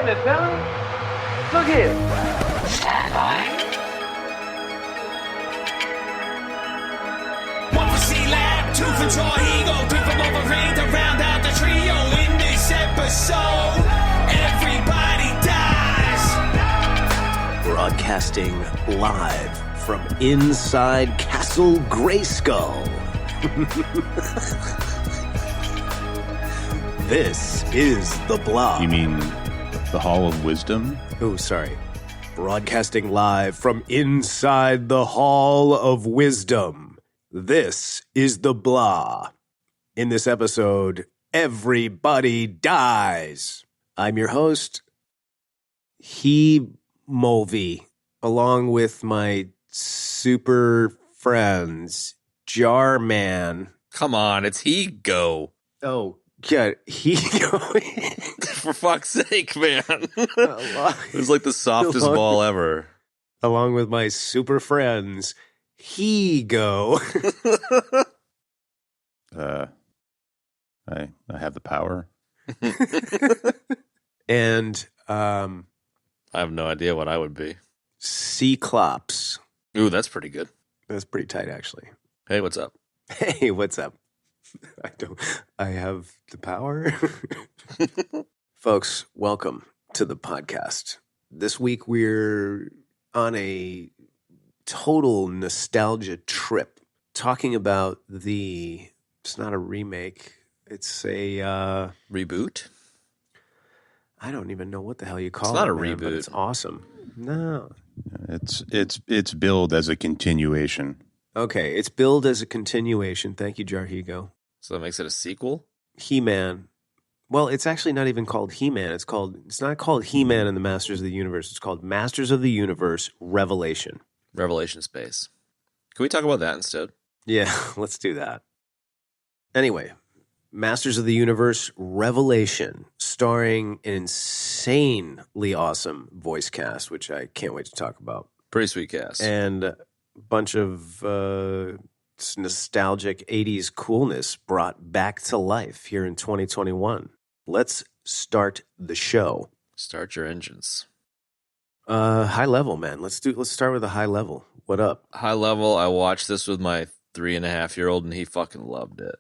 minute, fella. Look here. Stand by. One for C-Lab, two for Troy Eagle, three for Wolverine to round out the trio. In this episode, everybody dies. Broadcasting live from inside Castle Grayskull. This is the Blob. You mean the Hall of Wisdom? Oh, sorry. Broadcasting live from inside the Hall of Wisdom. This is the Blah. In this episode, everybody dies. I'm your host, HEYYEYAAEYAAEYAAEYA, along with my super friends, Jarman. Come on, it's He-Go. Oh, yeah, He-Go. For fuck's sake, man. It was like the softest ball ever. Along with my super friends, He-Go. I have the power. And I have no idea what I would be. Cyclops. Ooh, that's pretty good. That's pretty tight, actually. Hey, what's up? Hey, what's up? I have the power. Folks, welcome to the podcast. This week we're on a total nostalgia trip, talking about it's not a remake, it's a Reboot? I don't even know what the hell you call it. It's not a man, reboot. but it's awesome. No. It's billed as a continuation. Okay, it's billed as a continuation. Thank you, Jarhigo. So that makes it a sequel? He-Man. Well, it's actually not even called He-Man. It's not called He-Man and the Masters of the Universe. It's called Masters of the Universe Revelation. Revelation Space. Can we talk about that instead? Yeah, let's do that. Anyway, Masters of the Universe Revelation, starring an insanely awesome voice cast, which I can't wait to talk about. Pretty sweet cast. And a bunch of nostalgic 80s coolness brought back to life here in 2021. Let's start the show. Start your engines. High level, man. Let's start with a high level. What up? High level, I watched this with my 3.5-year-old, and he fucking loved it.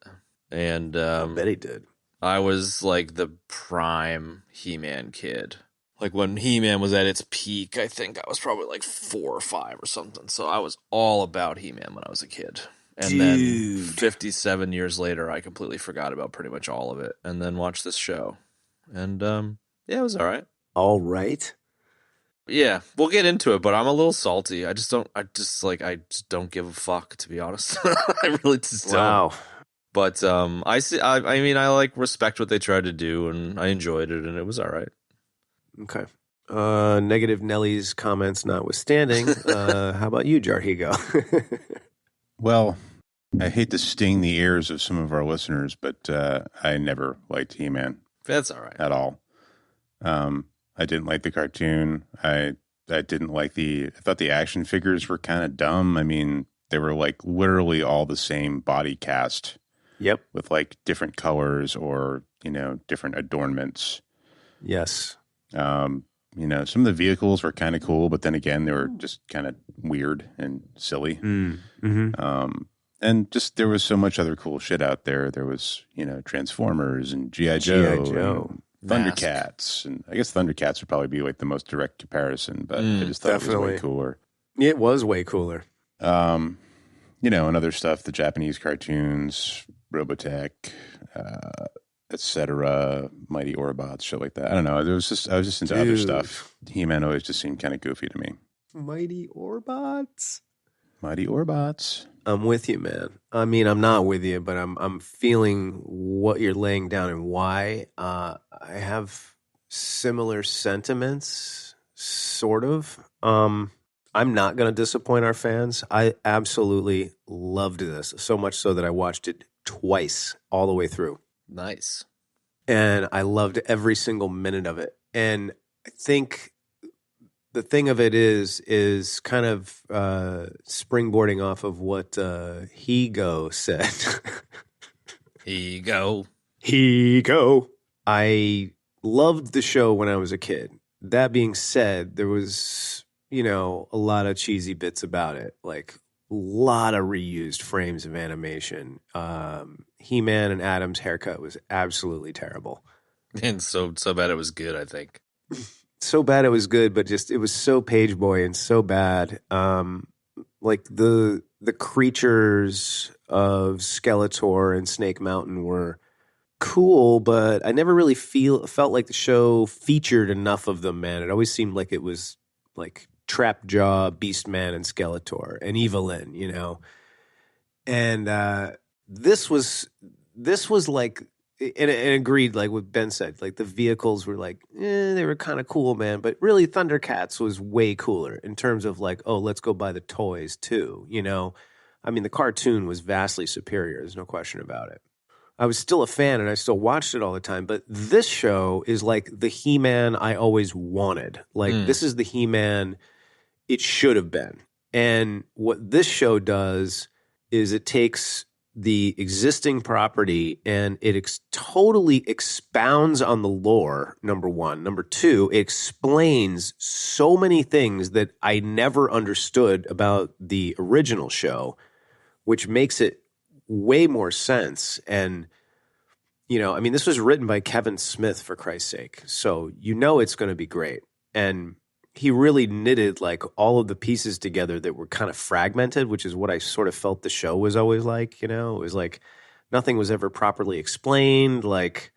And I bet he did. I was like the prime He-Man kid. Like when He-Man was at its peak, I think I was probably like 4 or 5 or something. So I was all about He-Man when I was a kid. And then 57 years later, I completely forgot about pretty much all of it. And then watched this show. And yeah, it was all right. All right. Yeah, we'll get into it, but I'm a little salty. I just don't give a fuck, to be honest. I really just don't. Wow. But I mean, I like respect what they tried to do, and I enjoyed it, and it was all right. Okay. Negative Nelly's comments notwithstanding, how about you, Jarhigo? Well, I hate to sting the ears of some of our listeners, but I never liked He-Man. That's all right. At all. I didn't like the cartoon. I didn't like I thought the action figures were kind of dumb. I mean, they were like literally all the same body cast. Yep. With like different colors or, different adornments. Yes. Some of the vehicles were kind of cool, but then again, they were just kind of weird and silly. Mm-hmm. And just there was so much other cool shit out there. There was, Transformers and G.I. Joe. And Thundercats. And I guess Thundercats would probably be like the most direct comparison, but I just thought it was way cooler. It was way cooler. And other stuff, the Japanese cartoons, Robotech, etc., Mighty Orbots, shit like that. I don't know. I was just into other stuff. He-Man always just seemed kind of goofy to me. Mighty Orbots. Mighty Orbots. I'm with you, man. I mean, I'm not with you, but I'm feeling what you're laying down and why. I have similar sentiments, sort of. I'm not going to disappoint our fans. I absolutely loved this, so much so that I watched it twice all the way through. Nice. And I loved every single minute of it. And I think the thing of it is kind of springboarding off of what He-Go said. He-Go. He-Go. I loved the show when I was a kid. That being said, there was, a lot of cheesy bits about it, like a lot of reused frames of animation. He-Man and Adam's haircut was absolutely terrible. And so bad it was good, I think. So bad it was good, but just it was so page boy and so bad. Like the creatures of Skeletor and Snake Mountain were cool, but I never really felt like the show featured enough of them, man. It always seemed like it was like Trapjaw, Beastman, and Skeletor, and Evelyn, And this was like, and agreed, like what Ben said, like the vehicles were like, they were kind of cool, man. But really, Thundercats was way cooler in terms of like, oh, let's go buy the toys too, I mean, the cartoon was vastly superior. There's no question about it. I was still a fan and I still watched it all the time. But this show is like the He-Man I always wanted. Like, this is the He-Man it should have been. And what this show does is it takes the existing property and it totally expounds on the lore, number one. Number two, it explains so many things that I never understood about the original show, which makes it way more sense. And, I mean, this was written by Kevin Smith, for Christ's sake. So it's going to be great. And he really knitted like all of the pieces together that were kind of fragmented, which is what I sort of felt the show was always like, it was like nothing was ever properly explained. Like,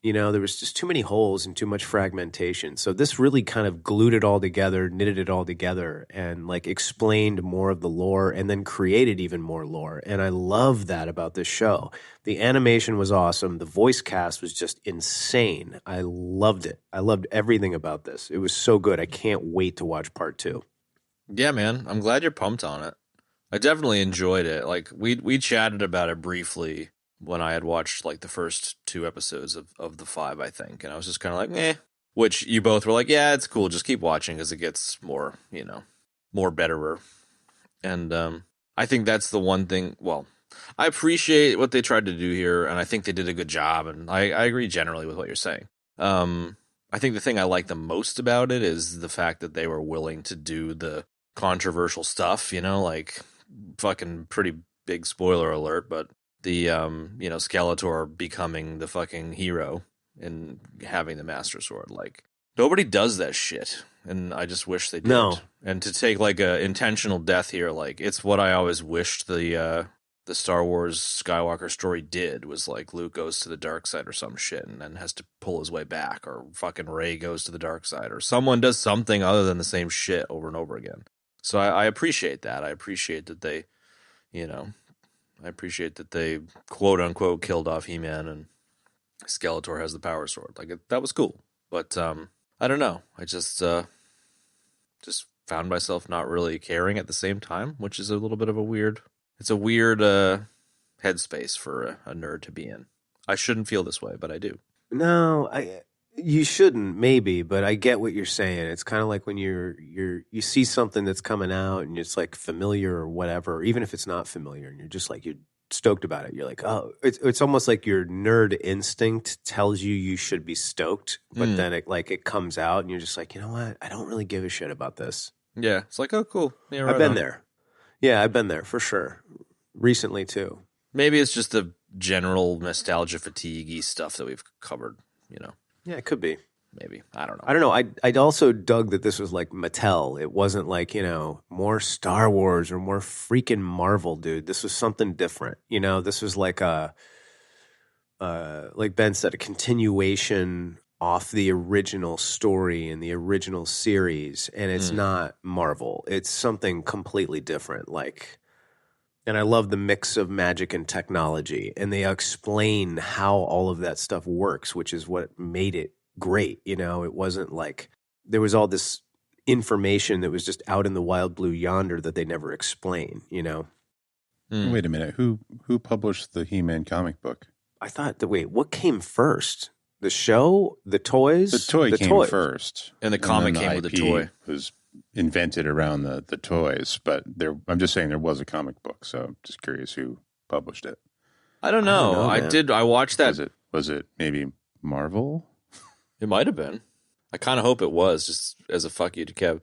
there was just too many holes and too much fragmentation. So this really kind of glued it all together, knitted it all together, and like explained more of the lore and then created even more lore. And I love that about this show. The animation was awesome. The voice cast was just insane. I loved it. I loved everything about this. It was so good. I can't wait to watch part 2. Yeah, man. I'm glad you're pumped on it. I definitely enjoyed it. Like we chatted about it briefly when I had watched like the first 2 episodes of the 5, I think. And I was just kind of like, eh. Which you both were like, yeah, it's cool. Just keep watching because it gets more, more betterer. And I think that's the one thing. Well, I appreciate what they tried to do here. And I think they did a good job. And I agree generally with what you're saying. I think the thing I like the most about it is the fact that they were willing to do the controversial stuff, like fucking pretty big spoiler alert, but the, Skeletor becoming the fucking hero and having the Master Sword. Like, nobody does that shit. And I just wish they did. No. And to take, like, a intentional death here, like, it's what I always wished the Star Wars Skywalker story did, was, like, Luke goes to the dark side or some shit and then has to pull his way back, or fucking Rey goes to the dark side, or someone does something other than the same shit over and over again. So I appreciate that. I appreciate that they, I appreciate that they quote unquote killed off He-Man and Skeletor has the power sword. Like that was cool. But I don't know. I just found myself not really caring at the same time, which is a little bit of a weird. It's a weird headspace for a nerd to be in. I shouldn't feel this way, but I do. No, you shouldn't, maybe, but I get what you're saying. It's kind of like when you see something that's coming out and it's like familiar or whatever, or even if it's not familiar, and you're just like you're stoked about it. You're like, oh, it's almost like your nerd instinct tells you should be stoked, but then it comes out and you're just like, you know what? I don't really give a shit about this. Yeah, it's like, oh, cool. Yeah, right I've been on. there. Yeah, I've been there for sure. Recently too. Maybe it's just the general nostalgia fatigue-y stuff that we've covered. Yeah, it could be. Maybe. I don't know. I don't know. I'd also dug that this was like Mattel. It wasn't like, more Star Wars or more freaking Marvel, dude. This was something different. This was like like Ben said, a continuation off the original story and the original series. And it's not Marvel. It's something completely different. And I love the mix of magic and technology, and they explain how all of that stuff works, which is what made it great. It wasn't like there was all this information that was just out in the wild blue yonder that they never explain, Wait a minute. Who published the He-Man comic book? I thought what came first? The show? The toys? The toy came first. And the comic came with the toy. Was invented around the toys, but I'm just saying there was a comic book, so I'm just curious who published it. I don't know. I watched that. Was it maybe Marvel? It might have been. I kind of hope it was, just as a fuck you to Kev.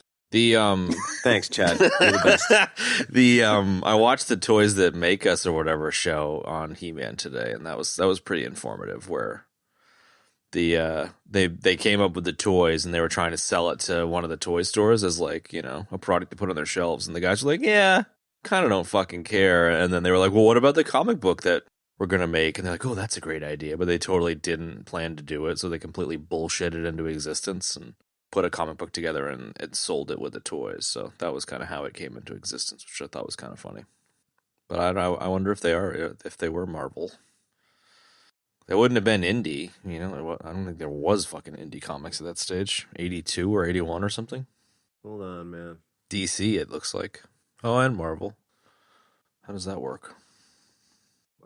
Thanks, Chad. You're the best. I watched the Toys That Make Us or whatever show on He-Man today, and that was pretty informative. Where they came up with the toys and they were trying to sell it to one of the toy stores as like, you know, a product to put on their shelves, and the guys were like, yeah, kind of don't fucking care. And then they were like, well, what about the comic book that we're gonna make? And they're like, oh, that's a great idea, but they totally didn't plan to do it, so they completely bullshitted into existence and put a comic book together and it sold it with the toys. So that was kind of how it came into existence, which I thought was kind of funny. But I wonder if they were Marvel. They wouldn't have been indie, you know. I don't think there was fucking indie comics at that stage. 82 or 81 or something. Hold on, man. DC, it looks like. Oh, and Marvel. How does that work?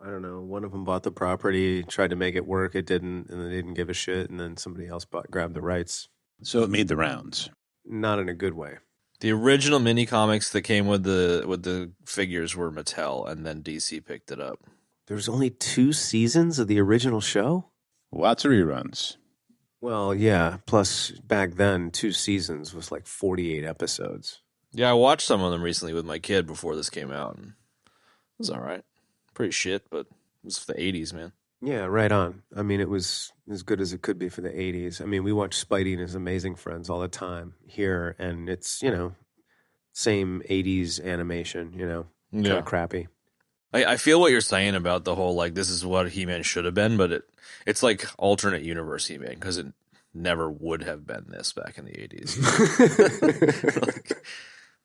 I don't know. One of them bought the property, tried to make it work. It didn't, and they didn't give a shit. And then somebody else grabbed the rights. So it made the rounds. Not in a good way. The original mini comics that came with the figures were Mattel, and then DC picked it up. There's only 2 seasons of the original show? Lots of reruns. Well, yeah. Plus, back then, 2 seasons was like 48 episodes. Yeah, I watched some of them recently with my kid before this came out, and it was all right. Pretty shit, but it was the 80s, man. Yeah, right on. I mean, it was as good as it could be for the 80s. I mean, we watch Spidey and His Amazing Friends all the time here, and it's, you know, same 80s animation, you know, kind of crappy. I feel what you're saying about the whole, like, this is what He-Man should have been, but it's like alternate universe He-Man, because it never would have been this back in the 80s. Like,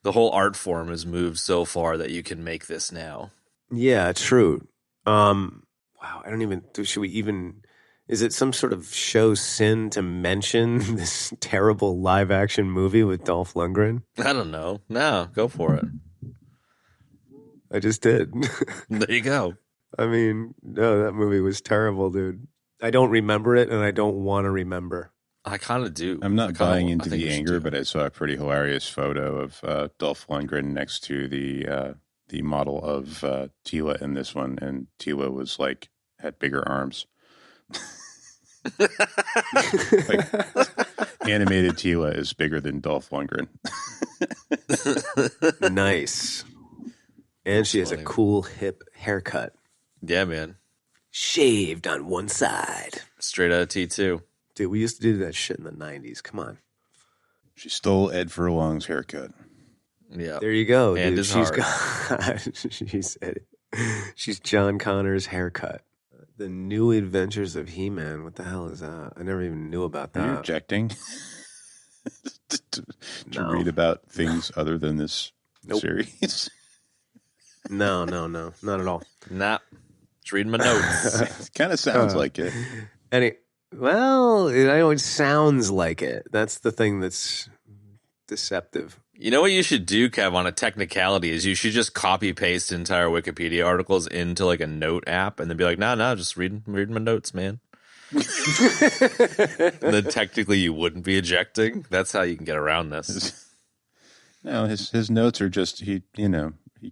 the whole art form has moved so far that you can make this now. Yeah, true. Wow, I don't even, should we even, is it some sort of show sin to mention this terrible live action movie with Dolph Lundgren? I don't know. No, go for it. I just did. There you go. I mean, no, that movie was terrible, dude. I don't remember it, and I don't want to remember. I kind of do. I'm not buying into the anger, but I saw a pretty hilarious photo of Dolph Lundgren next to the model of Tila in this one, and Tila was like had bigger arms. Like, animated Tila is bigger than Dolph Lundgren. Nice. And she has a cool hip haircut. Yeah, man. Shaved on one side. Straight out of T2. Dude, we used to do that shit in the 90s. Come on. She stole Ed Furlong's haircut. Yeah. There you go, and dude. his heart. She's John Connor's haircut. The New Adventures of He-Man. What the hell is that? I never even knew about that. Are you objecting to read about things other than this series? No, not at all. Nah. Just reading my notes. It kind of sounds like it. Well, I know it sounds like it. That's the thing that's deceptive. You know what you should do, Kev, on a technicality is you should just copy paste entire Wikipedia articles into like a note app and then be like, no, just reading my notes, man. And then technically you wouldn't be ejecting. That's how you can get around this. No, his notes are just he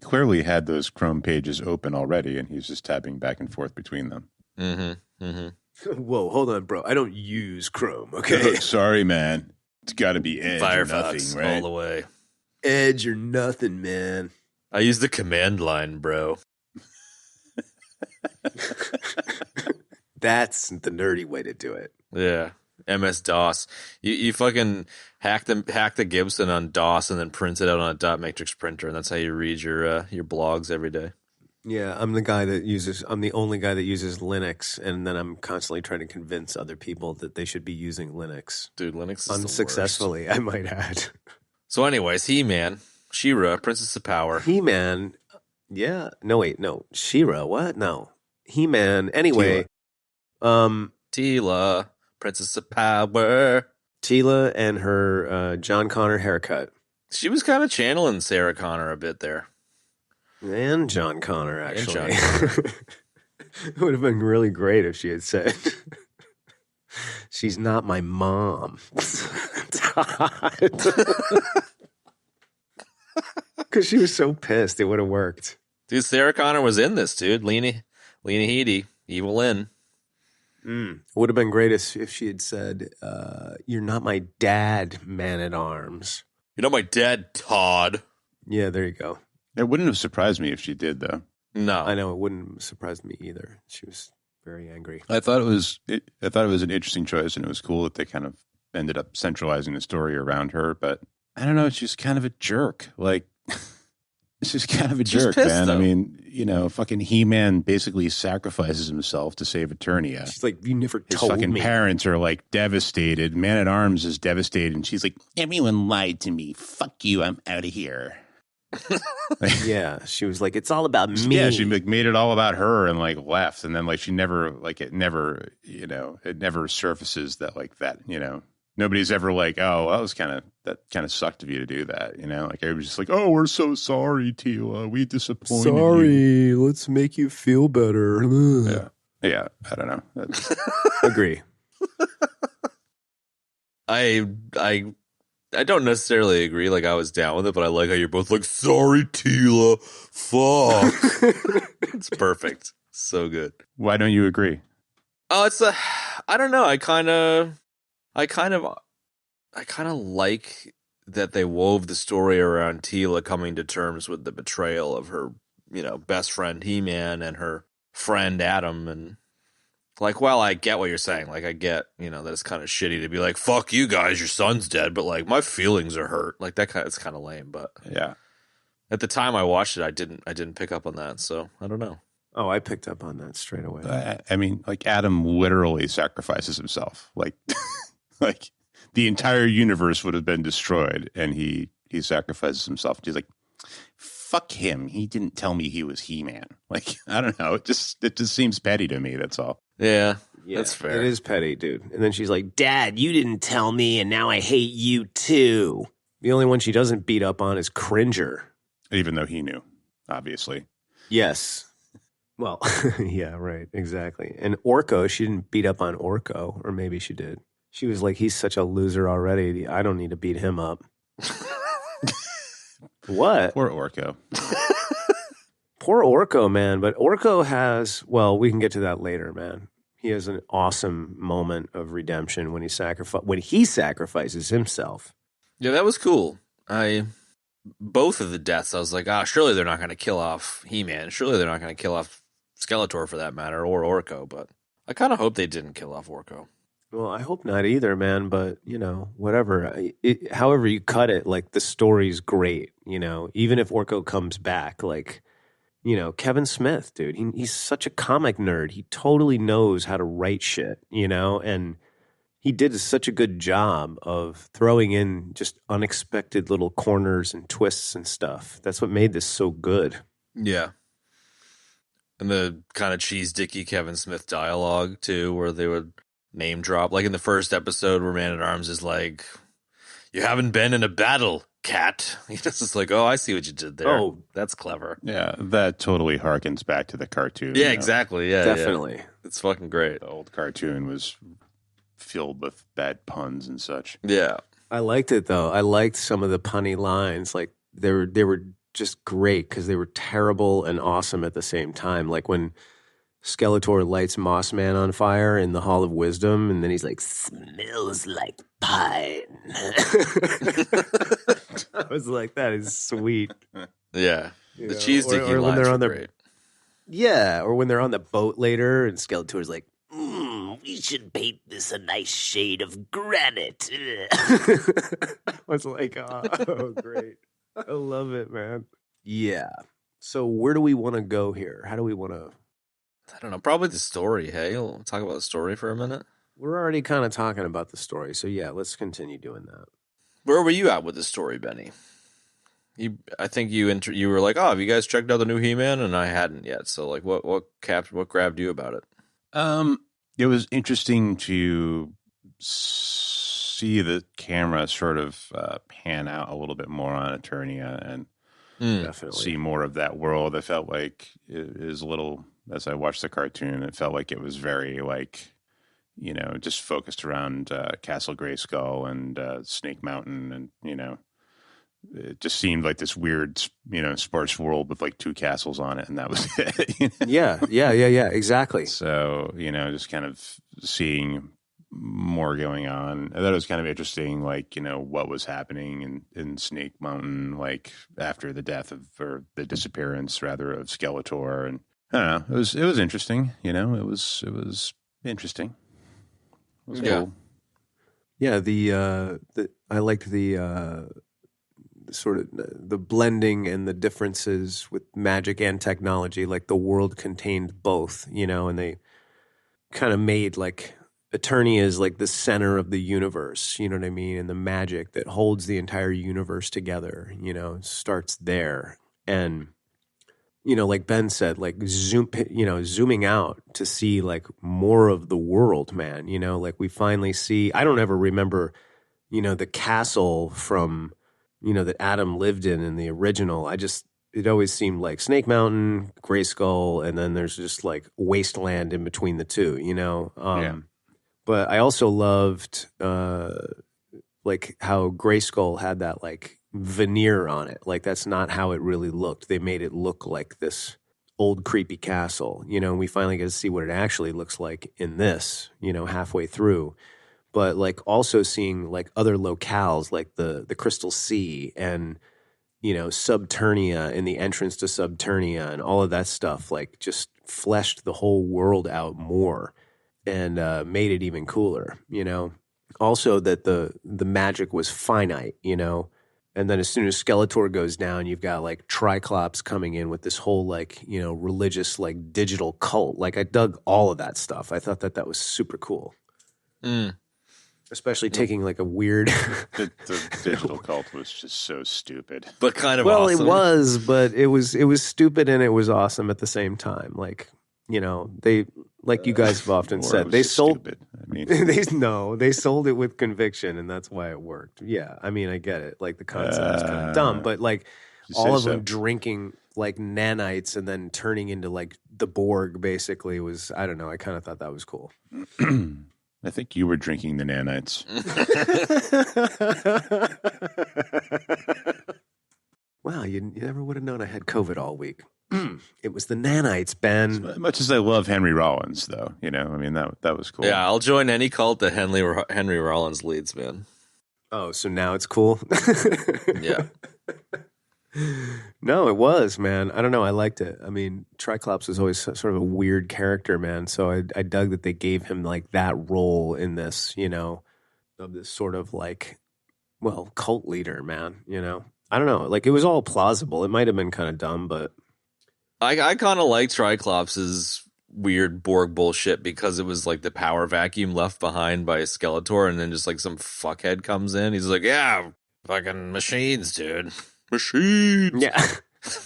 clearly had those Chrome pages open already, and he's just tabbing back and forth between them. Mm-hmm. Mm-hmm. Whoa, hold on, bro. I don't use Chrome, okay? Sorry, man. It's got to be Edge Firefox or nothing, right? all the way. Edge or nothing, man. I use the command line, bro. That's the nerdy way to do it. Yeah. MS-DOS. You fucking hack the Gibson on DOS and then print it out on a dot matrix printer, and that's how you read your blogs every day. Yeah, I'm the only guy that uses Linux, and then I'm constantly trying to convince other people that they should be using Linux. Dude, Linux is unsuccessfully, I might add. So anyways, He-Man, She-Ra, Princess of Power. He-Man, yeah. No, She-Ra, what? No. He-Man, anyway. Tila, Princess of Power. Tila and her John Connor haircut. She was kind of channeling Sarah Connor a bit there. And John Connor, actually. It would have been really great if she had said, she's not my mom. Because she was so pissed. It would have worked. Dude, Sarah Connor was in this, dude. Lena Headey, Evil Lynn. It would have been great if she had said, "You're not my dad, man-at-arms." You're not my dad, Todd. Yeah, there you go. It wouldn't have surprised me if she did, though. No, I know it wouldn't surprise me either. She was very angry. I thought it was an interesting choice, and it was cool that they kind of ended up centralizing the story around her. But I don't know, she's kind of a jerk. Like, she's kind of a jerk, pissed, man. though. I mean, fucking He-Man basically sacrifices himself to save Eternia. She's like, "You never His told fucking me." parents are like devastated. Man-at-Arms is devastated, and she's like, "Everyone lied to me. Fuck you. I'm out of here." Yeah, she was like, "It's all about me." Yeah, she like made it all about her and like left, and then like she never like it never surfaces that nobody's ever like, "Oh, that kind of sucked of you to do that," like everybody's just like, "Oh, we're so sorry, Tila, we disappointed you." Sorry, let's make you feel better. Yeah, I don't know. Agree. I don't necessarily agree. Like, I was down with it, but I like how you're both like, "Sorry, Tila, fuck." It's perfect. So good. Why don't you agree? Oh, I don't know. I kind of like that they wove the story around Tila coming to terms with the betrayal of her, best friend He-Man and her friend Adam. And like, well, I get what you're saying. Like, I get, that it's kind of shitty to be like, "Fuck you guys, your son's dead," but like, my feelings are hurt. Like, it's kind of lame. But Yeah. at the time I watched it, I didn't pick up on that. So I don't know. Oh, I picked up on that straight away. I mean, like Adam literally sacrifices himself. Like, like the entire universe would have been destroyed, and he sacrifices himself. He's like, "Fuck him. He didn't tell me he was He-Man." Like, I don't know. It just seems petty to me. That's all. Yeah, that's fair. It is petty, dude. And then she's like, "Dad, you didn't tell me, and now I hate you too." The only one she doesn't beat up on is Cringer. Even though he knew, obviously. Yes. Well, yeah, right, exactly. And Orko, she didn't beat up on Orko, or maybe she did. She was like, "He's such a loser already. I don't need to beat him up." What? Poor Orko. Poor Orko, man. But Orko has, well, we can get to that later, man. He has an awesome moment of redemption when he sacrifices himself. Yeah, that was cool. Both of the deaths, I was like, surely they're not going to kill off He-Man. Surely they're not going to kill off Skeletor for that matter, or Orko. But I kind of hope they didn't kill off Orko. Well, I hope not either, man. But, whatever. However you cut it, like, the story's great, Even if Orko comes back, like, Kevin Smith, dude, he's such a comic nerd. He totally knows how to write shit, and he did such a good job of throwing in just unexpected little corners and twists and stuff. That's what made this so good. Yeah. And the kind of cheese dicky Kevin Smith dialogue, too, where they would name drop. Like in the first episode where Man-at-Arms is like, "You haven't been in a battle, cat." He's just like, "Oh, I see what you did there. Oh, that's clever." Yeah, that totally harkens back to the cartoon. Yeah, exactly. Yeah, definitely. Yeah. It's fucking great. The old cartoon was filled with bad puns and such. Yeah. I liked it, though. I liked some of the punny lines. Like, they were just great because they were terrible and awesome at the same time. Like when Skeletor lights Moss Man on fire in the Hall of Wisdom, and then he's like, "Smells like pine." I was like, that is sweet. Yeah. The cheese dicky lines are great. Yeah, or when they're on the boat later, and Skeletor's like, "We should paint this a nice shade of granite." I was like, oh, great. I love it, man. Yeah. So where do we want to go here? How do we want to... I don't know. Probably the story, hey? We'll talk about the story for a minute. We're already kind of talking about the story, so yeah, let's continue doing that. Where were you at with the story, Benny? I think you were like, "Oh, have you guys checked out the new He-Man?" And I hadn't yet. So like, what grabbed you about it? It was interesting to see the camera sort of pan out a little bit more on Eternia and Definitely see more of that world. I felt like it is a little, as I watched the cartoon, it felt like it was very like, just focused around Castle Grayskull and Snake Mountain and, it just seemed like this weird, sparse world with like 2 castles on it, and that was it. Yeah, exactly. So, just kind of seeing more going on. I thought it was kind of interesting, like, what was happening in Snake Mountain, like after the death or the disappearance rather of Skeletor. And I don't know, it was interesting, it was interesting. It was cool. Yeah, I liked the sort of the blending and the differences with magic and technology. Like the world contained both, and they kind of made like Eternia is like the center of the universe, you know what I mean? And the magic that holds the entire universe together, starts there. And, like Ben said, like zooming out to see like more of the world, man, like we finally see, I don't ever remember, the castle from, that Adam lived in the original. It always seemed like Snake Mountain, Grayskull, and then there's just like wasteland in between the two, Yeah. But I also loved like how Grayskull had that like veneer on it. Like that's not how it really looked. They made it look like this old creepy castle, and we finally get to see what it actually looks like in this, halfway through. But like also seeing like other locales like the Crystal Sea and Subternia and the entrance to Subternia and all of that stuff, like just fleshed the whole world out more and made it even cooler, Also that the magic was finite, and then as soon as Skeletor goes down, you've got like Triclops coming in with this whole like, religious like digital cult. Like I dug all of that stuff. I thought that was super cool. Especially taking like a weird The digital cult was just so stupid. But kind of well, awesome. it was, but it was stupid and it was awesome at the same time. Like, they, like you guys have often said, they sold stupid. I mean, they sold it with conviction, and that's why it worked. Yeah, I mean, I get it. Like the concept is kind of dumb, but like all of them drinking like nanites and then turning into like the Borg basically was, I don't know. I kind of thought that was cool. I think you were drinking the nanites. Wow, you never would have known I had COVID all week. It was the nanites, Ben. As much as I love Henry Rollins, though, I mean, that was cool. Yeah, I'll join any cult that Henry Rollins leads, man. Oh, so now it's cool? Yeah. No, it was, man. I don't know. I liked it. I mean, Triclops was always sort of a weird character, man. So I dug that they gave him like that role in this, of this sort of like, well, cult leader, man. I don't know. Like it was all plausible. It might have been kind of dumb, but I kind of like Triclops' weird Borg bullshit because it was like the power vacuum left behind by Skeletor, and then just like some fuckhead comes in. He's like, yeah, fucking machines, dude. Machines. Yeah.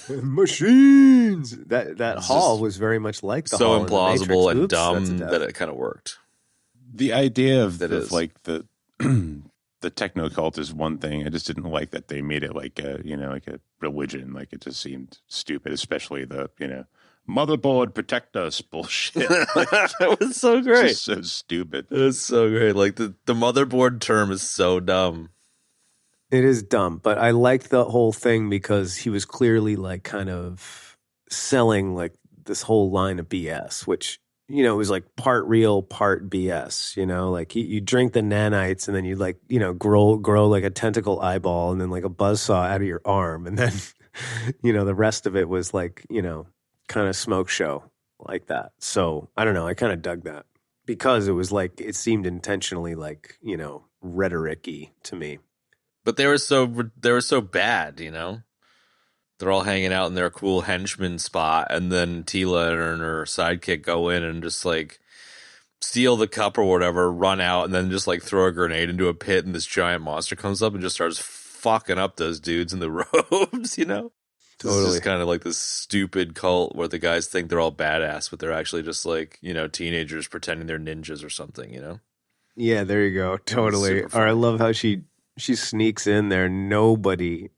Machines. That hall was very much like the so hall implausible in the and Matrix. Oops, dumb that it kind of worked. The idea of That is. like the the techno cult is one thing. I just didn't like that they made it like a like a religion. Like it just seemed stupid, especially the motherboard protect us bullshit. Like, That was so great. just so stupid. It was so great. Like the motherboard term is so dumb. It is dumb, but I liked the whole thing because he was clearly like kind of selling like this whole line of BS, which, it was like part real, part BS, like you drink the nanites and then you like, grow like a tentacle eyeball and then like a buzzsaw out of your arm. And then, the rest of it was like, kind of smoke show like that. So I don't know. I kind of dug that because it was like, it seemed intentionally like, rhetoric-y to me. But they were so bad, They're all hanging out in their cool henchman spot, and then Tila and her sidekick go in and just like steal the cup or whatever, run out, and then just like throw a grenade into a pit, and this giant monster comes up and just starts fucking up those dudes in the robes, Totally. It's just kind of like this stupid cult where the guys think they're all badass, but they're actually just like, teenagers pretending they're ninjas or something, Yeah, there you go. Totally. Or I love how she sneaks in there. Nobody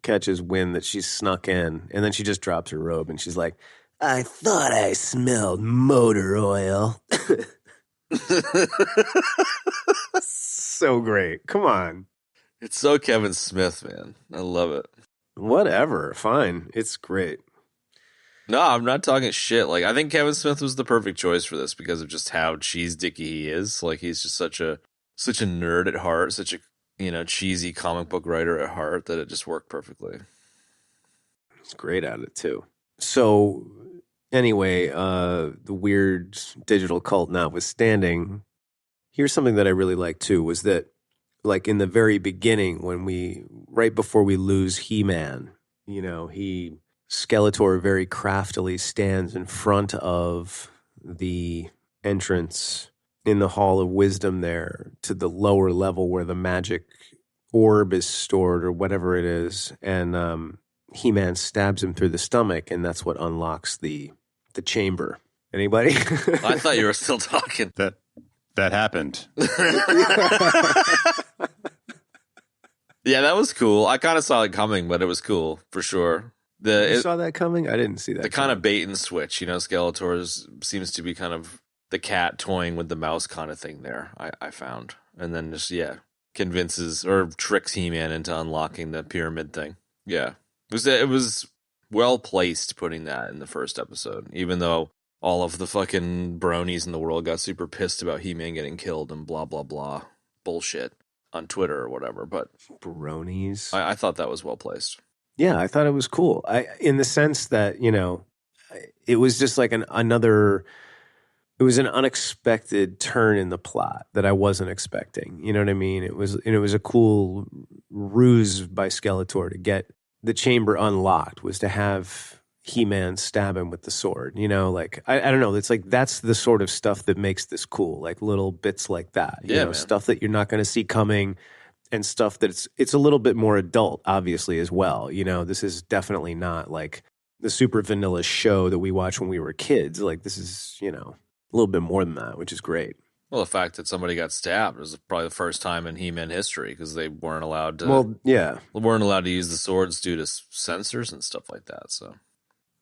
catches wind that she's snuck in. And then she just drops her robe and she's like, I thought I smelled motor oil. So great. Come on. It's so Kevin Smith, man. I love it. Whatever, fine. It's great. No, I'm not talking shit. Like, I think Kevin Smith was the perfect choice for this because of just how cheese dicky he is. Like, he's just such a nerd at heart, such a, cheesy comic book writer at heart that it just worked perfectly. He's great at it too. So anyway, the weird digital cult notwithstanding, here's something that I really liked too, was that like in the very beginning right before we lose He-Man, Skeletor very craftily stands in front of the entrance in the Hall of Wisdom there to the lower level where the magic orb is stored or whatever it is. And He-Man stabs him through the stomach, and that's what unlocks the chamber. Anybody? I thought you were still talking. That happened. Yeah, that was cool. I kind of saw it coming, but it was cool for sure. You saw that coming? I didn't see that. The kind of bait and switch, Skeletor seems to be kind of the cat toying with the mouse kind of thing there, I found. And then just, convinces or tricks He-Man into unlocking the pyramid thing. Yeah. It was well placed putting that in the first episode, even though all of the fucking bronies in the world got super pissed about He-Man getting killed and blah, blah, blah bullshit on Twitter or whatever. But bronies. I thought that was well placed. Yeah, I thought it was cool. In the sense that, it was just like it was an unexpected turn in the plot that I wasn't expecting. You know what I mean? It was a cool ruse by Skeletor to get the chamber unlocked, was to have He-Man stab him with the sword. I don't know. It's like, that's the sort of stuff that makes this cool. Like little bits like that, man. Stuff that you're not going to see coming. And stuff that it's a little bit more adult, obviously, as well. This is definitely not like the super vanilla show that we watched when we were kids. Like, this is, a little bit more than that, which is great. Well, the fact that somebody got stabbed was probably the first time in He-Man history because they weren't allowed to. Well, yeah, weren't allowed to use the swords due to censors and stuff like that. So,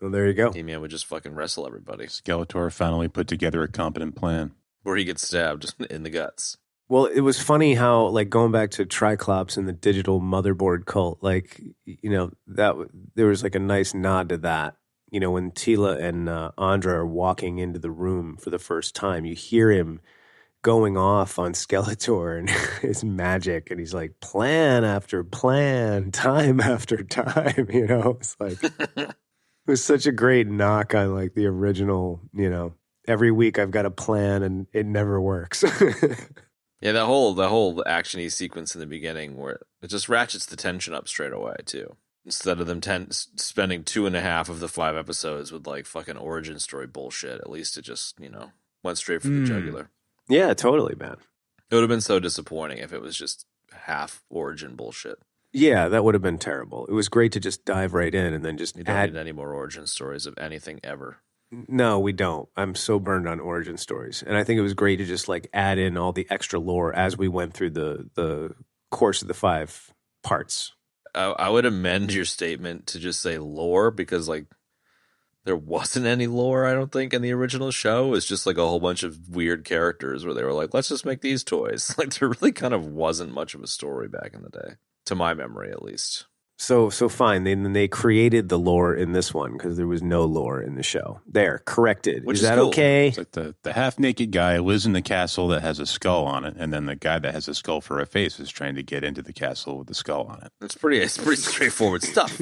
well, there you go. He-Man would just fucking wrestle everybody. Skeletor finally put together a competent plan where he gets stabbed in the guts. Well, it was funny how, like, going back to Triclops and the digital motherboard cult, like, that there was like a nice nod to that. When Tila and Andra are walking into the room for the first time, you hear him going off on Skeletor and his magic, and he's like, plan after plan, time after time. It's like it was such a great knock on like the original. Every week I've got a plan and it never works. Yeah, the whole action-y sequence in the beginning where it just ratchets the tension up straight away, too. Instead of them spending 2.5 of the 5 episodes with, like, fucking origin story bullshit, at least it just, went straight for the jugular. Yeah, totally, man. It would have been so disappointing if it was just half origin bullshit. Yeah, that would have been terrible. It was great to just dive right in and then just You don't need any more origin stories of anything ever. No, we don't. I'm so burned on origin stories. And I think it was great to just like add in all the extra lore as we went through the course of the 5 parts. I would amend your statement to just say lore because like there wasn't any lore, I don't think, in the original show. It's just like a whole bunch of weird characters where they were like, let's just make these toys. Like there really kind of wasn't much of a story back in the day, to my memory at least. So fine. Then they created the lore in this one because there was no lore in the show. There, corrected. Which is that cool. okay? It's like the half-naked guy lives in the castle that has a skull on it, and then the guy that has a skull for a face is trying to get into the castle with the skull on it. It's pretty straightforward stuff.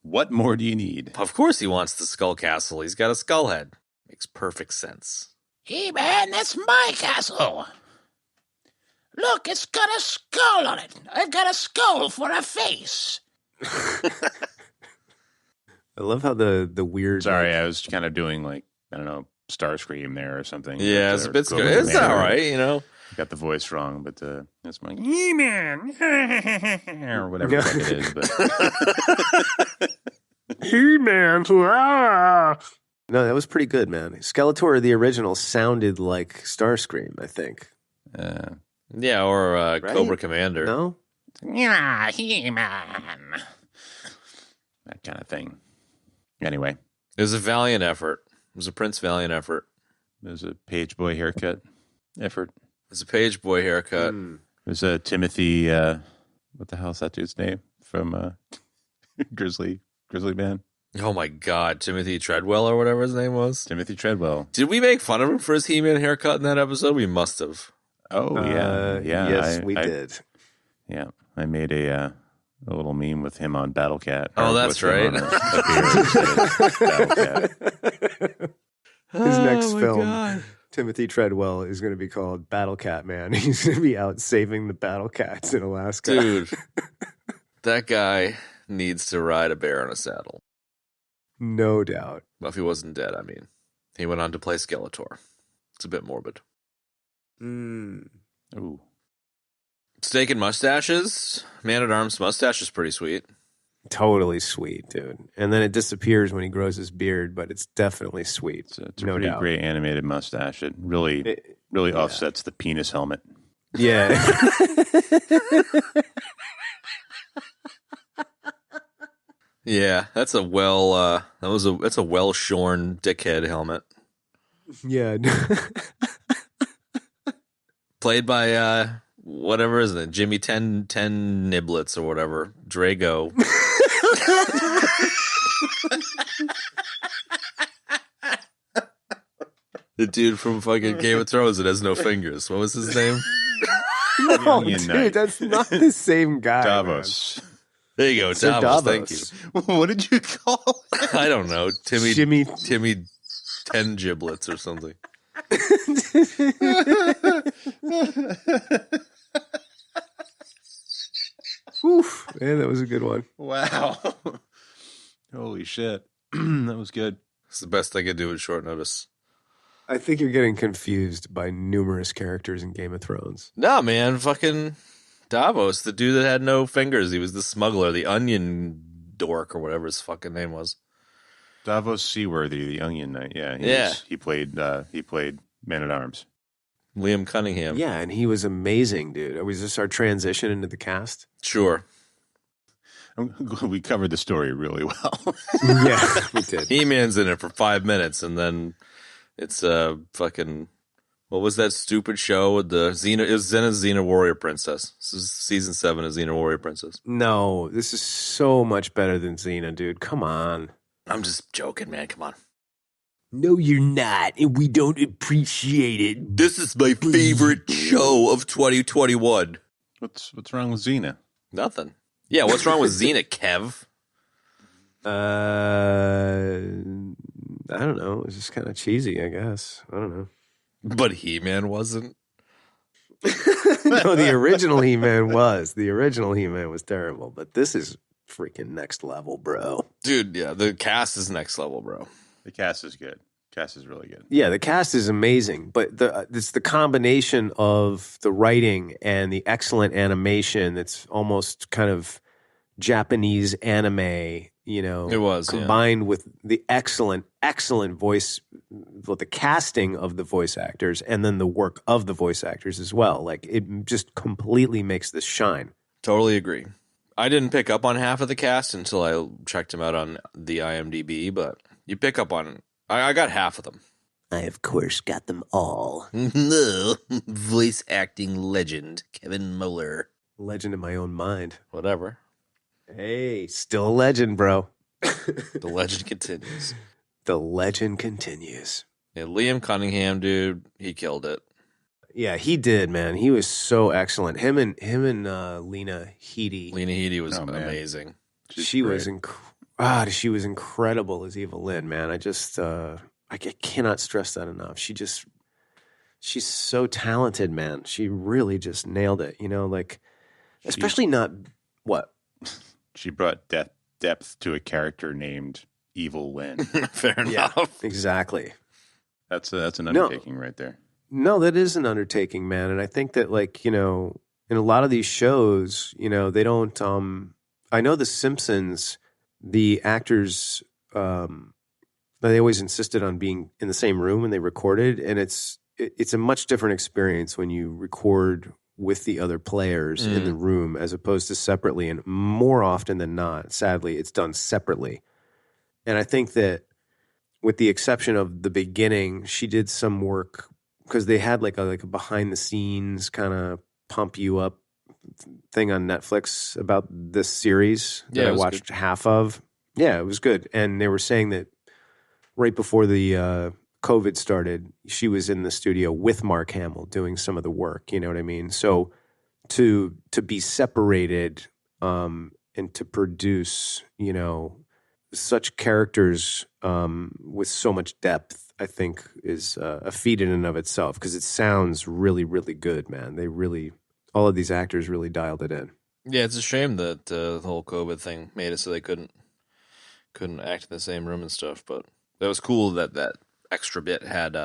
What more do you need? Of course he wants the skull castle. He's got a skull head. Makes perfect sense. Hey, man, that's my castle. Look, it's got a skull on it. I've got a skull for a face. I love how the weird... Sorry, I was kind of doing like, I don't know, Starscream there or something. Yeah, it's a bit scary. It's all right, Got the voice wrong, but that's my He-Man or whatever the fuck it is. But He-Man. No, that was pretty good, man. Skeletor, the original, sounded like Starscream, I think. Yeah, or Right? Cobra Commander. No? Yeah, He-Man. that kind of thing. Anyway, It was a valiant effort. It was a Prince Valiant effort. there's a page boy haircut effort. It was a page boy haircut. There's Timothy. What the hell is that dude's name from Grizzly Man? Oh my God, Timothy Treadwell or whatever his name was. Timothy Treadwell. Did we make fun of him for his He-Man haircut in that episode? We must have. Oh yeah. Yes, we did. Yeah, I made a little meme with him on Battlecat. Oh, that's right. Battlecat. His next film, Timothy Treadwell, is going to be called Battlecat Man. He's going to be out saving the battle cats in Alaska. Dude, that guy needs to ride a bear on a saddle. No doubt. Buffy wasn't dead, I mean. He went on to play Skeletor. It's a bit morbid. Ooh. Steak and mustaches? Man-at-Arms mustache is pretty sweet. Totally sweet, dude. And then it disappears when he grows his beard, but it's definitely sweet. It's a pretty great animated mustache. It really offsets the penis helmet. Yeah. Yeah, that's a that's a well-shorn dickhead helmet. Yeah. Played by whatever is it? Jimmy 10 Niblets or whatever. Drago. The dude from fucking Game of Thrones that has no fingers. What was his name? No, dude, that's not the same guy. Davos. Man. There you go, Davos. Thank you. What did you call it? I don't know. Timmy 10 Giblets or something. Oof. Yeah, that was a good one. Wow. Holy shit. That was good. It's the best I could do at short notice. I think you're getting confused by numerous characters in Game of Thrones. Nah, man. Fucking Davos, the dude that had no fingers. He was the smuggler, the onion dork or whatever his fucking name was. Davos Seaworthy, the Onion Knight. Yeah. He played Man-at-Arms. Liam Cunningham. Yeah, and he was amazing, dude. Was this our transition into the cast? Sure. We covered the story really well. Yeah, we did. He-Man's in it for 5 minutes, and then it's fucking... What was that stupid show with the Xena? It was Xena Warrior Princess. This is season 7 of Xena Warrior Princess. No, this is so much better than Xena, dude. Come on. I'm just joking, man. Come on. No, you're not, and we don't appreciate it. This is my favorite show of 2021. What's wrong with Xena? Nothing. Yeah, what's wrong with Xena, Kev? I don't know. It's just kind of cheesy, I guess. I don't know. But He-Man wasn't. No, the original He-Man was. The original He-Man was terrible, but this is freaking next level, bro. Dude, yeah, the cast is next level, bro. The cast is good. Cast is really good. Yeah, the cast is amazing, but it's the combination of the writing and the excellent animation that's almost kind of Japanese anime, you know. It was, combined with the excellent voice, the casting of the voice actors, and then the work of the voice actors as well. Like, it just completely makes this shine. Totally agree. I didn't pick up on half of the cast until I checked them out on the IMDb, but you pick up on... I got half of them. I, of course, got them all. No. Voice acting legend, Kevin Muller. Legend in my own mind. Whatever. Hey, still a legend, bro. The legend continues. The legend continues. Yeah, Liam Cunningham, dude, he killed it. Yeah, he did, man. He was so excellent. Him and Lena Headey. Lena Headey was amazing. She was incredible as Evelyn, man. I cannot stress that enough. She's so talented, man. She really just nailed it, you know, like, especially not what? She brought depth to a character named Evil Lynn. Fair enough. Yeah, exactly. That's an undertaking right there. No, that is an undertaking, man. And I think that, like, you know, in a lot of these shows, you know, they don't, I know The Simpsons, the actors, they always insisted on being in the same room when they recorded. And it's a much different experience when you record with the other players in the room as opposed to separately. And more often than not, sadly, it's done separately. And I think that with the exception of the beginning, she did some work because they had like a behind the scenes kind of pump you up thing on Netflix about this series that Yeah, I it was watched half of. Yeah, it was good. And they were saying that right before the COVID started, she was in the studio with Mark Hamill doing some of the work. You know what I mean? So to be separated and to produce, you know, such characters with so much depth, I think is a feat in and of itself, because it sounds really, really good, man. They really, all of these actors really dialed it in. Yeah, it's a shame that the whole COVID thing made it so they couldn't act in the same room and stuff. But it was cool that that extra bit had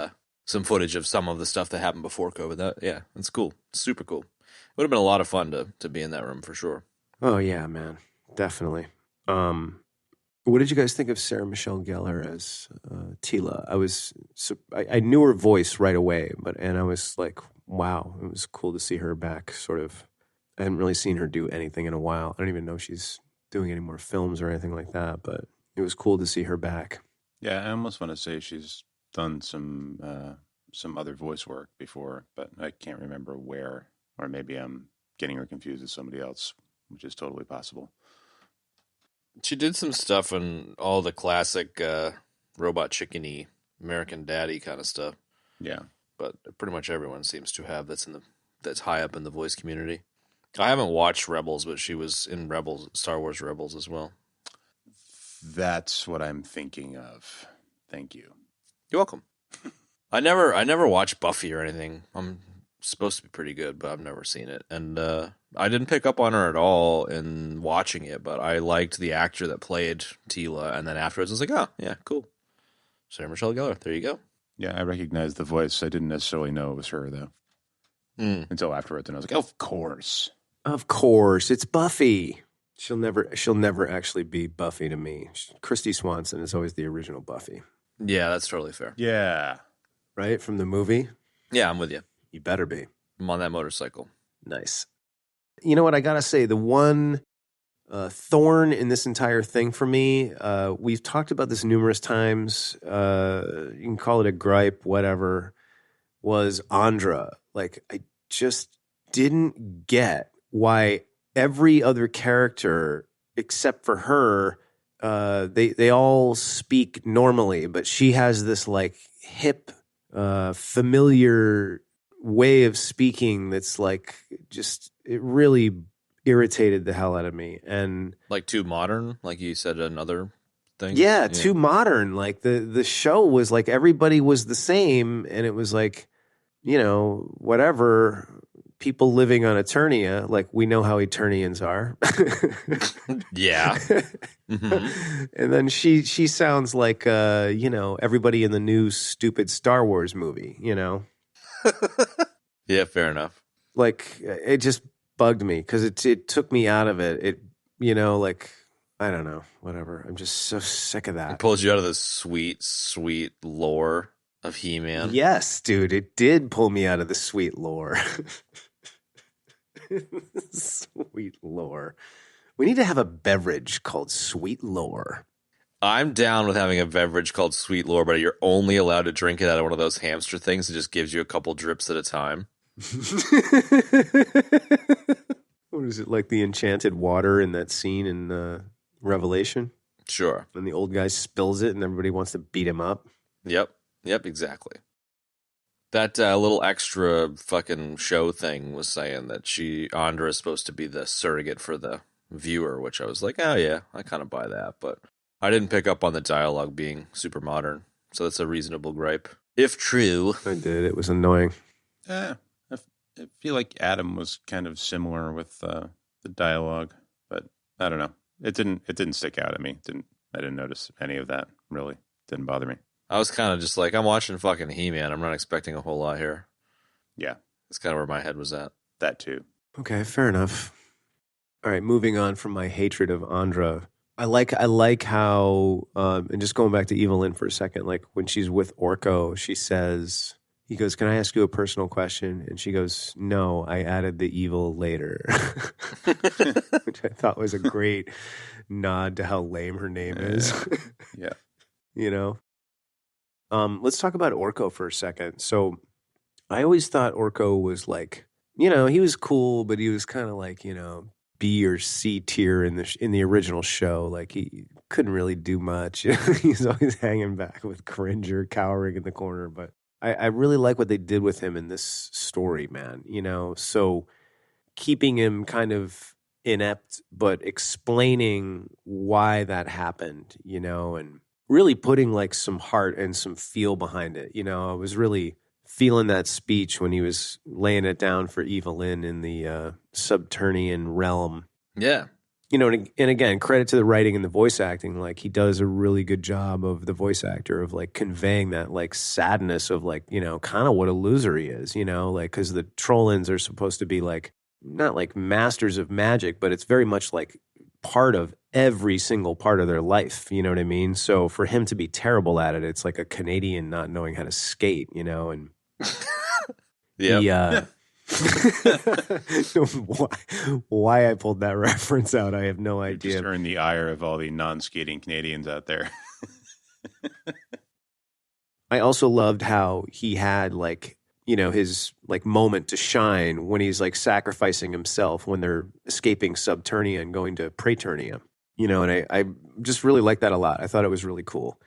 some footage of some of the stuff that happened before COVID. It's cool, super cool. It would have been a lot of fun to be in that room for sure. Oh yeah, man, definitely. What did you guys think of Sarah Michelle Gellar as Tila? I knew her voice right away, and I was like, wow, it was cool to see her back. Sort of, I hadn't really seen her do anything in a while. I don't even know if she's doing any more films or anything like that, but it was cool to see her back. Yeah, I almost want to say she's done some other voice work before, but I can't remember where, or maybe I'm getting her confused with somebody else, which is totally possible. She did some stuff in all the classic Robot Chicken-y, American Daddy kind of stuff. Yeah, but pretty much everyone seems to have that's high up in the voice community. I haven't watched Rebels, but she was in Rebels, Star Wars Rebels as well. That's what I'm thinking of. Thank you. You're welcome. I never watched Buffy or anything. I'm supposed to be pretty good, but I've never seen it. And I didn't pick up on her at all in watching it, but I liked the actor that played Tila. And then afterwards, I was like, oh, yeah, cool. Sarah Michelle Gellar. There you go. Yeah, I recognized the voice. I didn't necessarily know it was her, though. Until afterwards, and I was like, of course. Of course. It's Buffy. She'll never actually be Buffy to me. Kristy Swanson is always the original Buffy. Yeah, that's totally fair. Yeah. Right? From the movie? Yeah, I'm with you. You better be. I'm on that motorcycle. Nice. You know what? I got to say, the one thorn in this entire thing for me, we've talked about this numerous times. You can call it a gripe, whatever, was Andra. Like, I just didn't get why every other character except for her, they all speak normally, but she has this like hip, familiar way of speaking that's like just, it really irritated the hell out of me. And like too modern, like you said, another thing. Yeah, too modern. Like the show was like everybody was the same, and it was like, you know, whatever. People living on Eternia, like we know how Eternians are. Yeah. Mm-hmm. And then she sounds like you know, everybody in the new stupid Star Wars movie, you know. Yeah, fair enough. Like it just bugged me because it took me out of it. It, you know, like I don't know, whatever. I'm just so sick of that. It pulls you out of the sweet, sweet lore of He-Man. Yes, dude, it did pull me out of the sweet lore. Sweet lore. We need to have a beverage called Sweet Lore. I'm down with having a beverage called Sweet Lore, but you're only allowed to drink it out of one of those hamster things that just gives you a couple drips at a time. What is it, like the enchanted water in that scene in Revelation? Sure. When the old guy spills it and everybody wants to beat him up. Yep, exactly. That little extra fucking show thing was saying that Andra is supposed to be the surrogate for the viewer, which I was like, oh yeah, I kind of buy that, but I didn't pick up on the dialogue being super modern, so that's a reasonable gripe, if true. I did. It was annoying. I feel like Adam was kind of similar with the dialogue, but I don't know. It didn't stick out at me. I didn't notice any of that. Really, didn't bother me. I was kind of just like, I'm watching fucking He-Man. I'm not expecting a whole lot here. Yeah, that's kind of where my head was at. That too. Okay, fair enough. All right, moving on from my hatred of Andra. I like how, and just going back to Evelyn for a second, like when she's with Orko, he goes, can I ask you a personal question? And she goes, no, I added the evil later. Which I thought was a great nod to how lame her name is. Yeah. You know? Let's talk about Orko for a second. So I always thought Orko was like you know, he was cool, but he was kind of like, you know, B or C tier in the original show. Like he couldn't really do much. He's always hanging back with Cringer cowering in the corner. But I really like what they did with him in this story, man. You know, so keeping him kind of inept, but explaining why that happened, you know, and really putting like some heart and some feel behind it. You know, I was really feeling that speech when he was laying it down for Evelyn in the Subterranean realm. Yeah. You know, and again, credit to the writing and the voice acting. Like, he does a really good job of the voice actor of like conveying that like sadness of like, you know, kind of what a loser he is, you know, like, because the Trollins are supposed to be like, not like masters of magic, but it's very much like part of every single part of their life. You know what I mean? So for him to be terrible at it, it's like a Canadian not knowing how to skate, you know, and yeah. Why I pulled that reference out, I have no idea. Just earned the ire of all the non-skating Canadians out there. I also loved how he had like, you know, his like moment to shine when he's like sacrificing himself when they're escaping Subternia and going to Praeternia, you know, and I just really liked that a lot. I thought it was really cool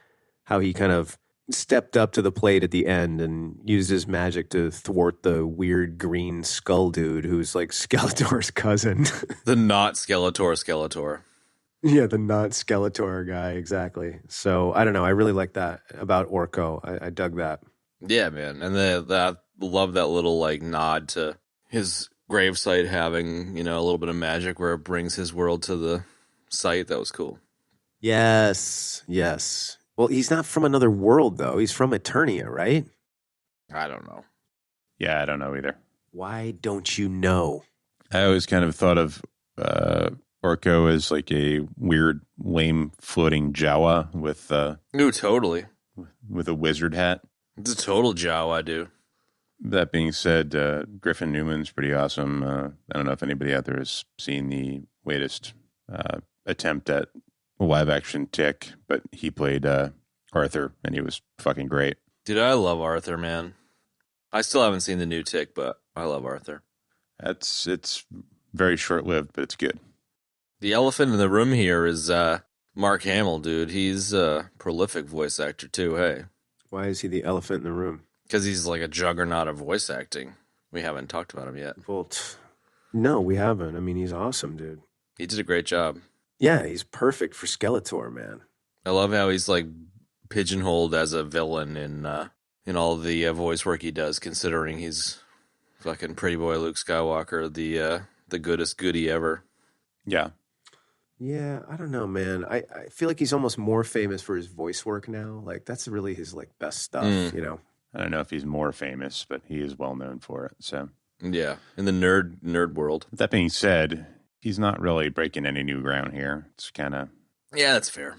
how he kind of stepped up to the plate at the end and used his magic to thwart the weird green skull dude who's like Skeletor's cousin. The not Skeletor. Yeah, the not Skeletor guy, exactly. So I don't know. I really like that about Orko. I dug that. Yeah, man. And I love that little like nod to his gravesite having, you know, a little bit of magic where it brings his world to the site. That was cool. Yes. Well, he's not from another world, though. He's from Eternia, right? I don't know. Yeah, I don't know either. Why don't you know? I always kind of thought of Orko as like a weird, lame, floating Jawa with Totally. With a wizard hat. It's a total Jawa, dude. That being said, Griffin Newman's pretty awesome. I don't know if anybody out there has seen the latest attempt at a live-action Tick, but he played Arthur, and he was fucking great. Dude, I love Arthur, man. I still haven't seen the new Tick, but I love Arthur. It's very short-lived, but it's good. The elephant in the room here is Mark Hamill, dude. He's a prolific voice actor, too, hey. Why is he the elephant in the room? Because he's like a juggernaut of voice acting. We haven't talked about him yet. Well, no, we haven't. I mean, he's awesome, dude. He did a great job. Yeah, he's perfect for Skeletor, man. I love how he's like pigeonholed as a villain in all the voice work he does, considering he's fucking pretty boy Luke Skywalker, the goodest goodie ever. Yeah. Yeah, I don't know, man. I feel like he's almost more famous for his voice work now. Like, that's really his like best stuff, you know? I don't know if he's more famous, but he is well known for it. So yeah, in the nerd world. That being said, he's not really breaking any new ground here. It's kind of... Yeah, that's fair.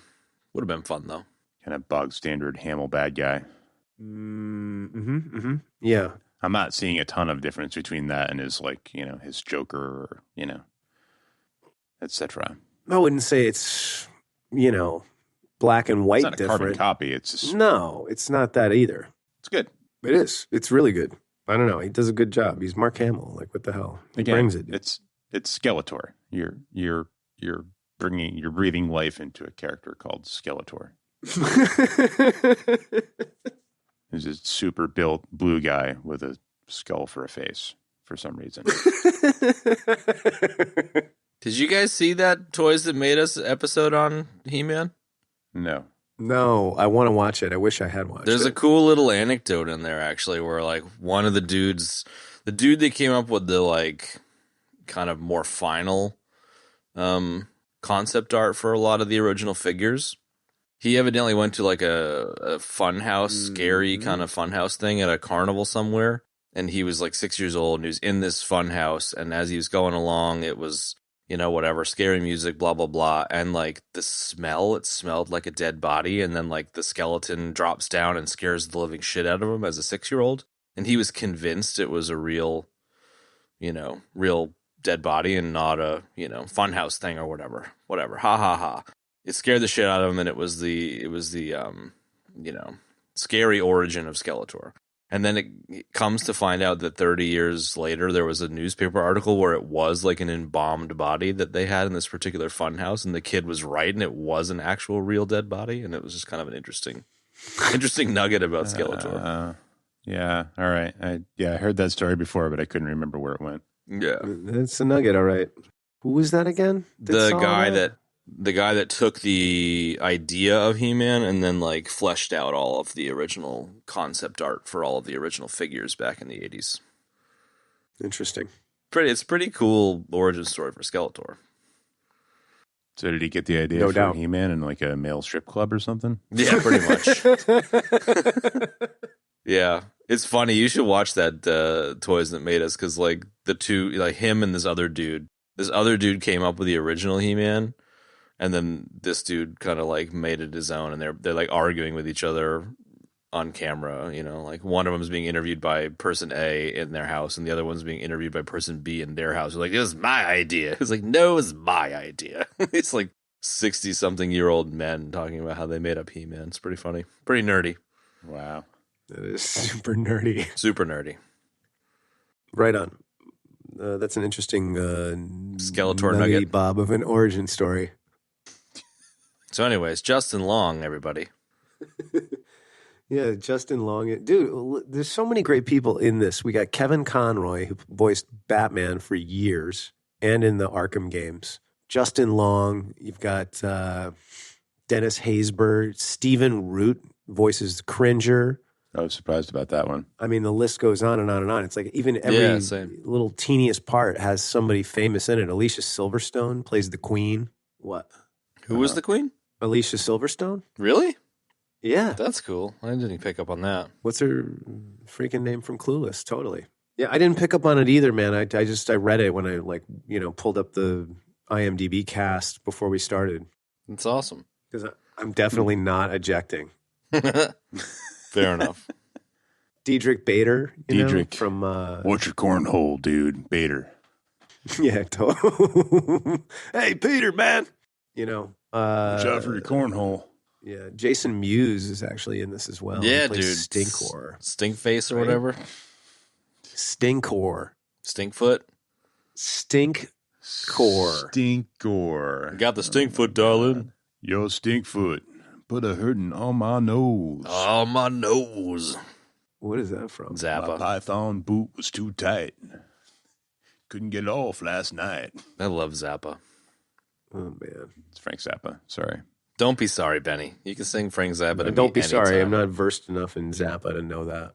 Would have been fun, though. Kind of bog standard Hamill bad guy. Yeah. I'm not seeing a ton of difference between that and his, like, you know, his Joker or, you know, etc. I wouldn't say it's, you know, black and white it's not a different. Carbon copy. It's just... No, it's not that either. It's good. It is. It's really good. I don't know. He does a good job. He's Mark Hamill. Like, what the hell? He brings it. It's Skeletor. You're breathing life into a character called Skeletor. He's a super built blue guy with a skull for a face for some reason. Did you guys see that Toys That Made Us episode on He-Man? No, I want to watch it. I wish I had watched There's it. a cool little anecdote in there, actually, where, like, one of the dude that came up with the, like, kind of more final concept art for a lot of the original figures, he evidently went to, like, a funhouse, scary kind of funhouse thing at a carnival somewhere, and he was, like, 6 years old, and he was in this funhouse, and as he was going along, it was... you know, whatever, scary music, blah, blah, blah. And, like, it smelled like a dead body. And then, like, the skeleton drops down and scares the living shit out of him as a 6-year-old. And he was convinced it was a real dead body and not a, you know, funhouse thing or whatever. Ha, ha, ha. It scared the shit out of him, and it was the you know, scary origin of Skeletor. And then it comes to find out that 30 years later, there was a newspaper article where it was like an embalmed body that they had in this particular funhouse, and the kid was right, and it was an actual real dead body, and it was just kind of an interesting nugget about Skeletor. Yeah, all right. I heard that story before, but I couldn't remember where it went. Yeah, it's a nugget. All right. Who was that again? The guy that took the idea of He-Man and then like fleshed out all of the original concept art for all of the original figures back in the 80s. Interesting. It's a pretty cool origin story for Skeletor. So did he get the idea for He-Man in like a male strip club or something? Yeah, pretty much. Yeah. It's funny. You should watch that Toys That Made Us, because like the two, like him and this other dude came up with the original He-Man. And then this dude kind of like made it his own, and they're like arguing with each other on camera. You know, like one of them is being interviewed by person A in their house, and the other one's being interviewed by person B in their house. They're like, "It was my idea." It's like, "No, it's my idea." It's like 60-something-year-old men talking about how they made up He-Man. It's pretty funny, pretty nerdy. Wow, that is super nerdy. Super nerdy. Right on. That's an interesting Skeletor nugget, Bob, of an origin story. So anyways, Justin Long, everybody. Yeah, Justin Long. Dude, there's so many great people in this. We got Kevin Conroy, who voiced Batman for years and in the Arkham games. Justin Long. You've got Dennis Haysbert. Stephen Root voices Cringer. I was surprised about that one. I mean, the list goes on and on and on. It's like even every little teeniest part has somebody famous in it. Alicia Silverstone plays the Queen. What? Who was the Queen? Alicia Silverstone. Really? Yeah. That's cool. I didn't pick up on that. What's her freaking name from Clueless? Totally. Yeah, I didn't pick up on it either, man. I read it when I pulled up the IMDb cast before we started. That's awesome. Because I'm definitely not ejecting. Fair enough. Diedrich Bader. Diedrich. From... What's your cornhole, dude? Bader. Yeah. Hey, Peter, man. Watch out for your cornhole. Yeah, Jason Mewes is actually in this as well. Yeah, dude. Stinkor. Stinkface or whatever. Stinkor. Stinkfoot. Stinkor. Stinkor. Got the stinkfoot, darling. Yo, Stinkfoot. Put a hurting on my nose. On my nose. What is that from? Zappa. My python boot was too tight. Couldn't get it off last night. I love Zappa. Oh, man. It's Frank Zappa. Sorry. Don't be sorry, Benny. You can sing Frank Zappa to me Don't be sorry. anytime. I'm not versed enough in Zappa to know that.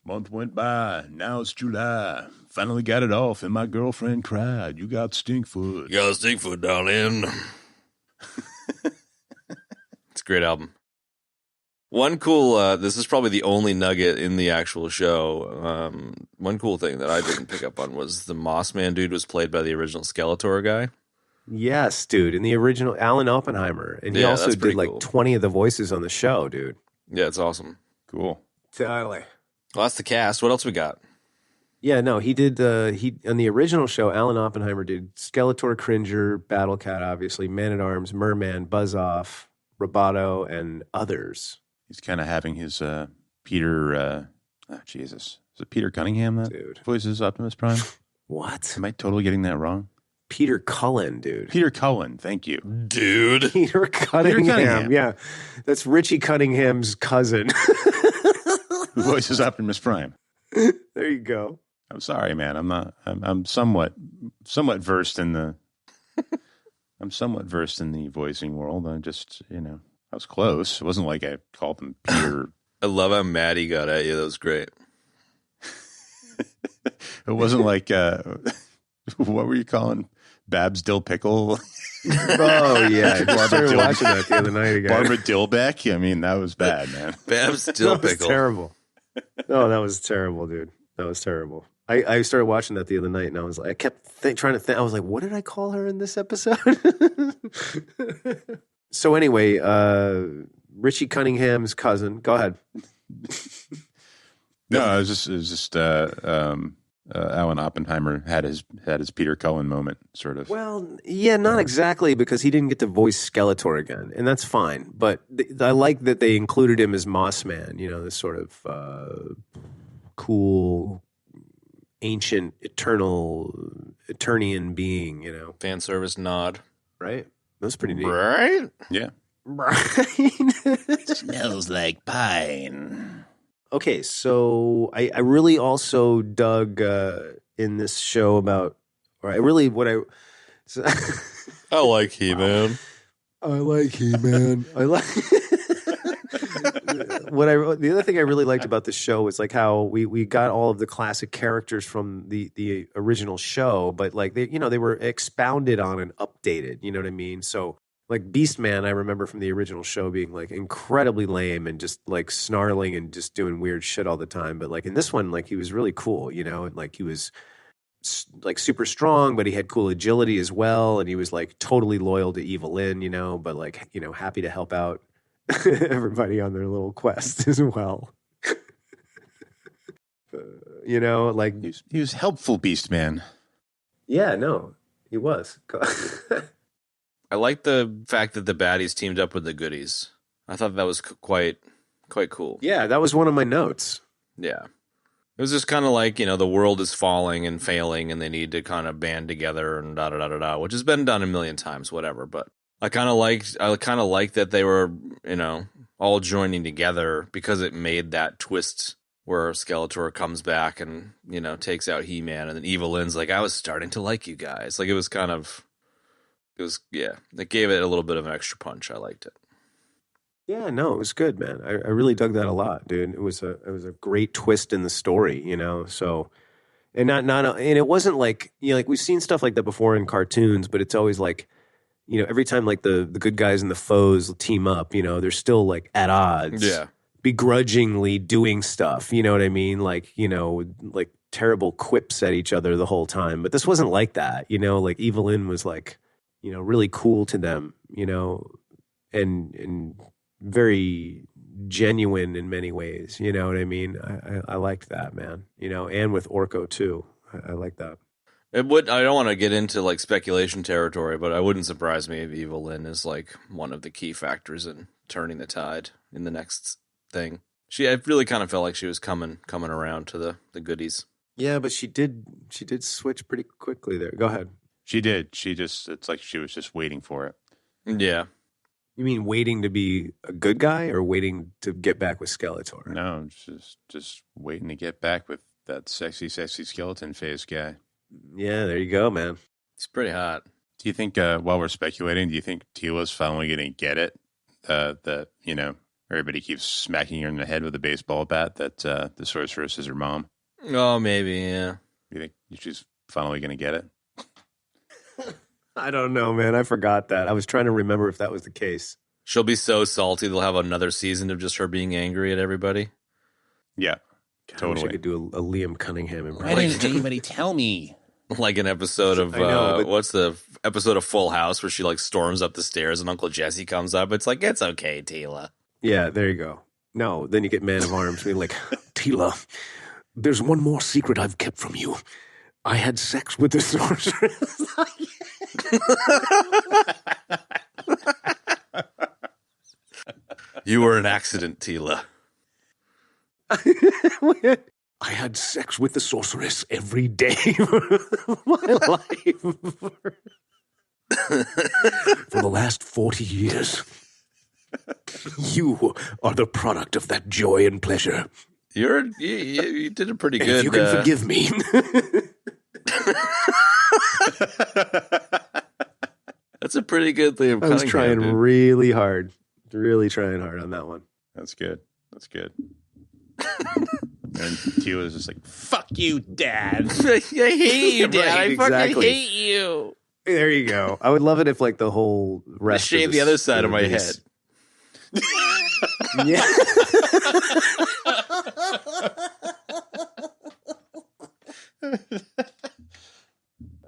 Month went by. Now it's July. Finally got it off, and my girlfriend cried. You got Stinkfoot. You got a Stinkfoot, darling. It's a great album. One cool, this is probably the only nugget in the actual show. One cool thing that I didn't pick up on was the Mossman dude was played by the original Skeletor guy. Yes, dude. In the original, Alan Oppenheimer. And he also did like 20 of the voices on the show, dude. Yeah, it's awesome. Cool. Totally. Well, that's the cast. What else we got? Yeah, no, he did, on the original show, Alan Oppenheimer did Skeletor, Cringer, Battle Cat, obviously, Man-at-Arms, Merman, Buzz-Off, Roboto, and others. He's kind of having his Peter, Jesus. Is it Peter Cunningham that voices Optimus Prime? What? Am I totally getting that wrong? Peter Cullen, dude. Peter Cullen, thank you. Dude. Peter Cunningham. Yeah. That's Richie Cunningham's cousin. Who voices Optimus Prime. There you go. I'm sorry, man. I'm somewhat versed in the voicing world. I just, I was close. It wasn't like I called him Peter. I love how mad he got at you. That was great. It wasn't like, what were you calling Babs Dill Pickle? Oh, yeah. I started watching that the other night again. Barbara Dillbeck? I mean, that was bad, man. Babs Dill Pickle. That was terrible. No, that was terrible, dude. That was terrible. I started watching that the other night, and I was like, I kept trying to think. I was like, what did I call her in this episode? So anyway, Richie Cunningham's cousin. Go ahead. No, it was just Alan Oppenheimer had his Peter Cullen moment, sort of. Well, yeah, not exactly, because he didn't get to voice Skeletor again, and that's fine. But I like that they included him as Mossman, this sort of cool, ancient, eternal, Eternian being, Fan service nod. Right? That's pretty neat. Right? Yeah. Right. Smells like pine. Okay, so I really also dug in this show about, or I really, what I... So, I like He-Man. I like He-Man. I like... The other thing I really liked about the show was like how we got all of the classic characters from the original show, but like they were expounded on and updated. You know what I mean? So like Beastman, I remember from the original show being like incredibly lame and just like snarling and just doing weird shit all the time. But like in this one, like he was really cool, and like he was like super strong, but he had cool agility as well, and he was like totally loyal to Evelyn, but like happy to help out everybody on their little quest as well. Like he was helpful, Beastman. Yeah, no, he was. I like the fact that the baddies teamed up with the goodies. I thought that was quite cool. Yeah, that was one of my notes. Yeah. It was just kind of like, the world is falling and failing and they need to kind of band together and da-da-da-da-da, which has been done a million times, whatever. But I kind of liked that they were, all joining together because it made that twist where Skeletor comes back and, takes out He-Man. And then Evelyn's like, I was starting to like you guys. Like, it gave it a little bit of an extra punch. I liked it. Yeah, no, it was good, man. I really dug that a lot, dude. It was a great twist in the story, So, and and it wasn't like like we've seen stuff like that before in cartoons, but it's always like, every time like the good guys and the foes team up, they're still like at odds, begrudgingly doing stuff. You know what I mean? Like like terrible quips at each other the whole time. But this wasn't like that. Like Evelyn was like, really cool to them. And very genuine in many ways. You know what I mean? I liked that, man. And with Orko too. I like that. I don't want to get into like speculation territory, but it wouldn't surprise me if Evelyn is like one of the key factors in turning the tide in the next thing. I really kind of felt like she was coming around to the goodies. Yeah, but she did switch pretty quickly there. Go ahead. She did. It's like she was just waiting for it. Yeah. You mean waiting to be a good guy or waiting to get back with Skeletor? No, just waiting to get back with that sexy skeleton face guy. Yeah, there you go, man. It's pretty hot. Do you think, while we're speculating, do you think Teela's finally going to get it? That, everybody keeps smacking her in the head with a baseball bat, that the sorceress is her mom? Oh, maybe, yeah. Do you think she's finally going to get it? I don't know, man. I forgot that. I was trying to remember if that was the case. She'll be so salty they'll have another season of just her being angry at everybody. Yeah, God, totally. I wish I could do a Liam Cunningham impression. Why didn't anybody tell me? Like an episode of, what's the episode of Full House where she like storms up the stairs and Uncle Jesse comes up. It's like, it's okay, Teela. Yeah, there you go. No, then you get Man of Arms being like, Teela, there's one more secret I've kept from you. I had sex with the sorceress. You were an accident, Teela. I had sex with the sorceress every day of my life for the last 40 years. You are the product of that joy and pleasure. You did a pretty good. If you can forgive me. That's a pretty good Liam Cunningham. I was trying really hard on that one. That's good. And Teela's just like, fuck you, Dad. I hate you, Dad. Right, I fucking hate you. There you go. I would love it if like the whole rest shave of the other side of my head. Yeah.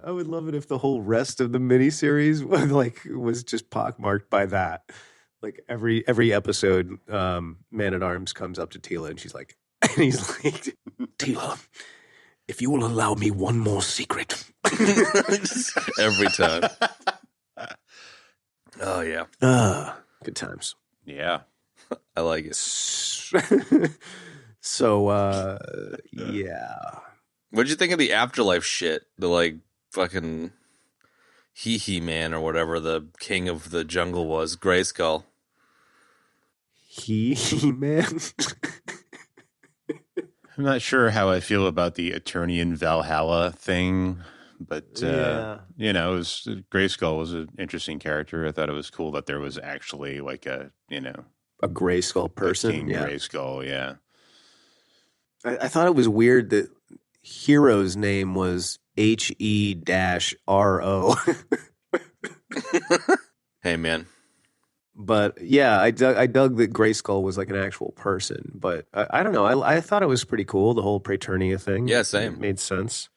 I would love it if the whole rest of the miniseries was just pockmarked by that. Like every episode, Man at Arms comes up to Teela and she's like, and he's like, Teela, if you will allow me one more secret. Every time. Oh yeah. Good times. Yeah. I like it. So, yeah. What'd you think of the afterlife shit? The like fucking He-Man or whatever the king of the jungle was, Grayskull. He-Man? I'm not sure how I feel about the Attorney in Valhalla thing, but you know, Grayskull was an interesting character. I thought it was cool that there was actually like a Grayskull person. King Grayskull, yeah. I thought it was weird that Hero's name was HE-RO. Hey, man. But yeah, I dug that Grayskull was like an actual person. But I don't know. I thought it was pretty cool, the whole Praeternia thing. Yeah, same. It made sense.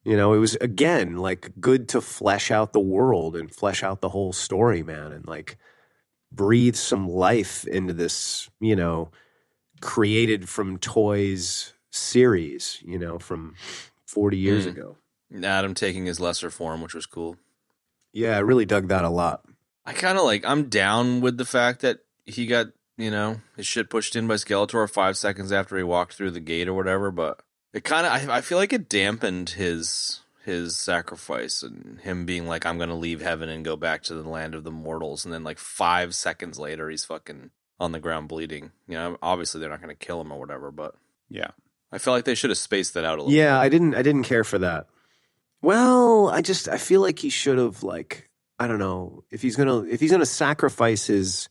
You know, it was, again, like good to flesh out the world and flesh out the whole story, man. And like breathe some life into this, you know, created from toys series, you know, from 40 years ago. Adam taking his lesser form, which was cool. Yeah, I really dug that a lot. I kind of like, I'm down with the fact that he got, you know, his shit pushed in by Skeletor 5 seconds after he walked through the gate or whatever, but it kind of, I feel like it dampened his sacrifice and him being like, I'm going to leave heaven and go back to the land of the mortals. And then like 5 seconds later, he's fucking on the ground bleeding. You know, obviously they're not going to kill him or whatever, but yeah, I felt like they should have spaced that out a little. Yeah, I didn't care for that. Well, I feel like he should have, like, I don't know, if he's gonna sacrifice his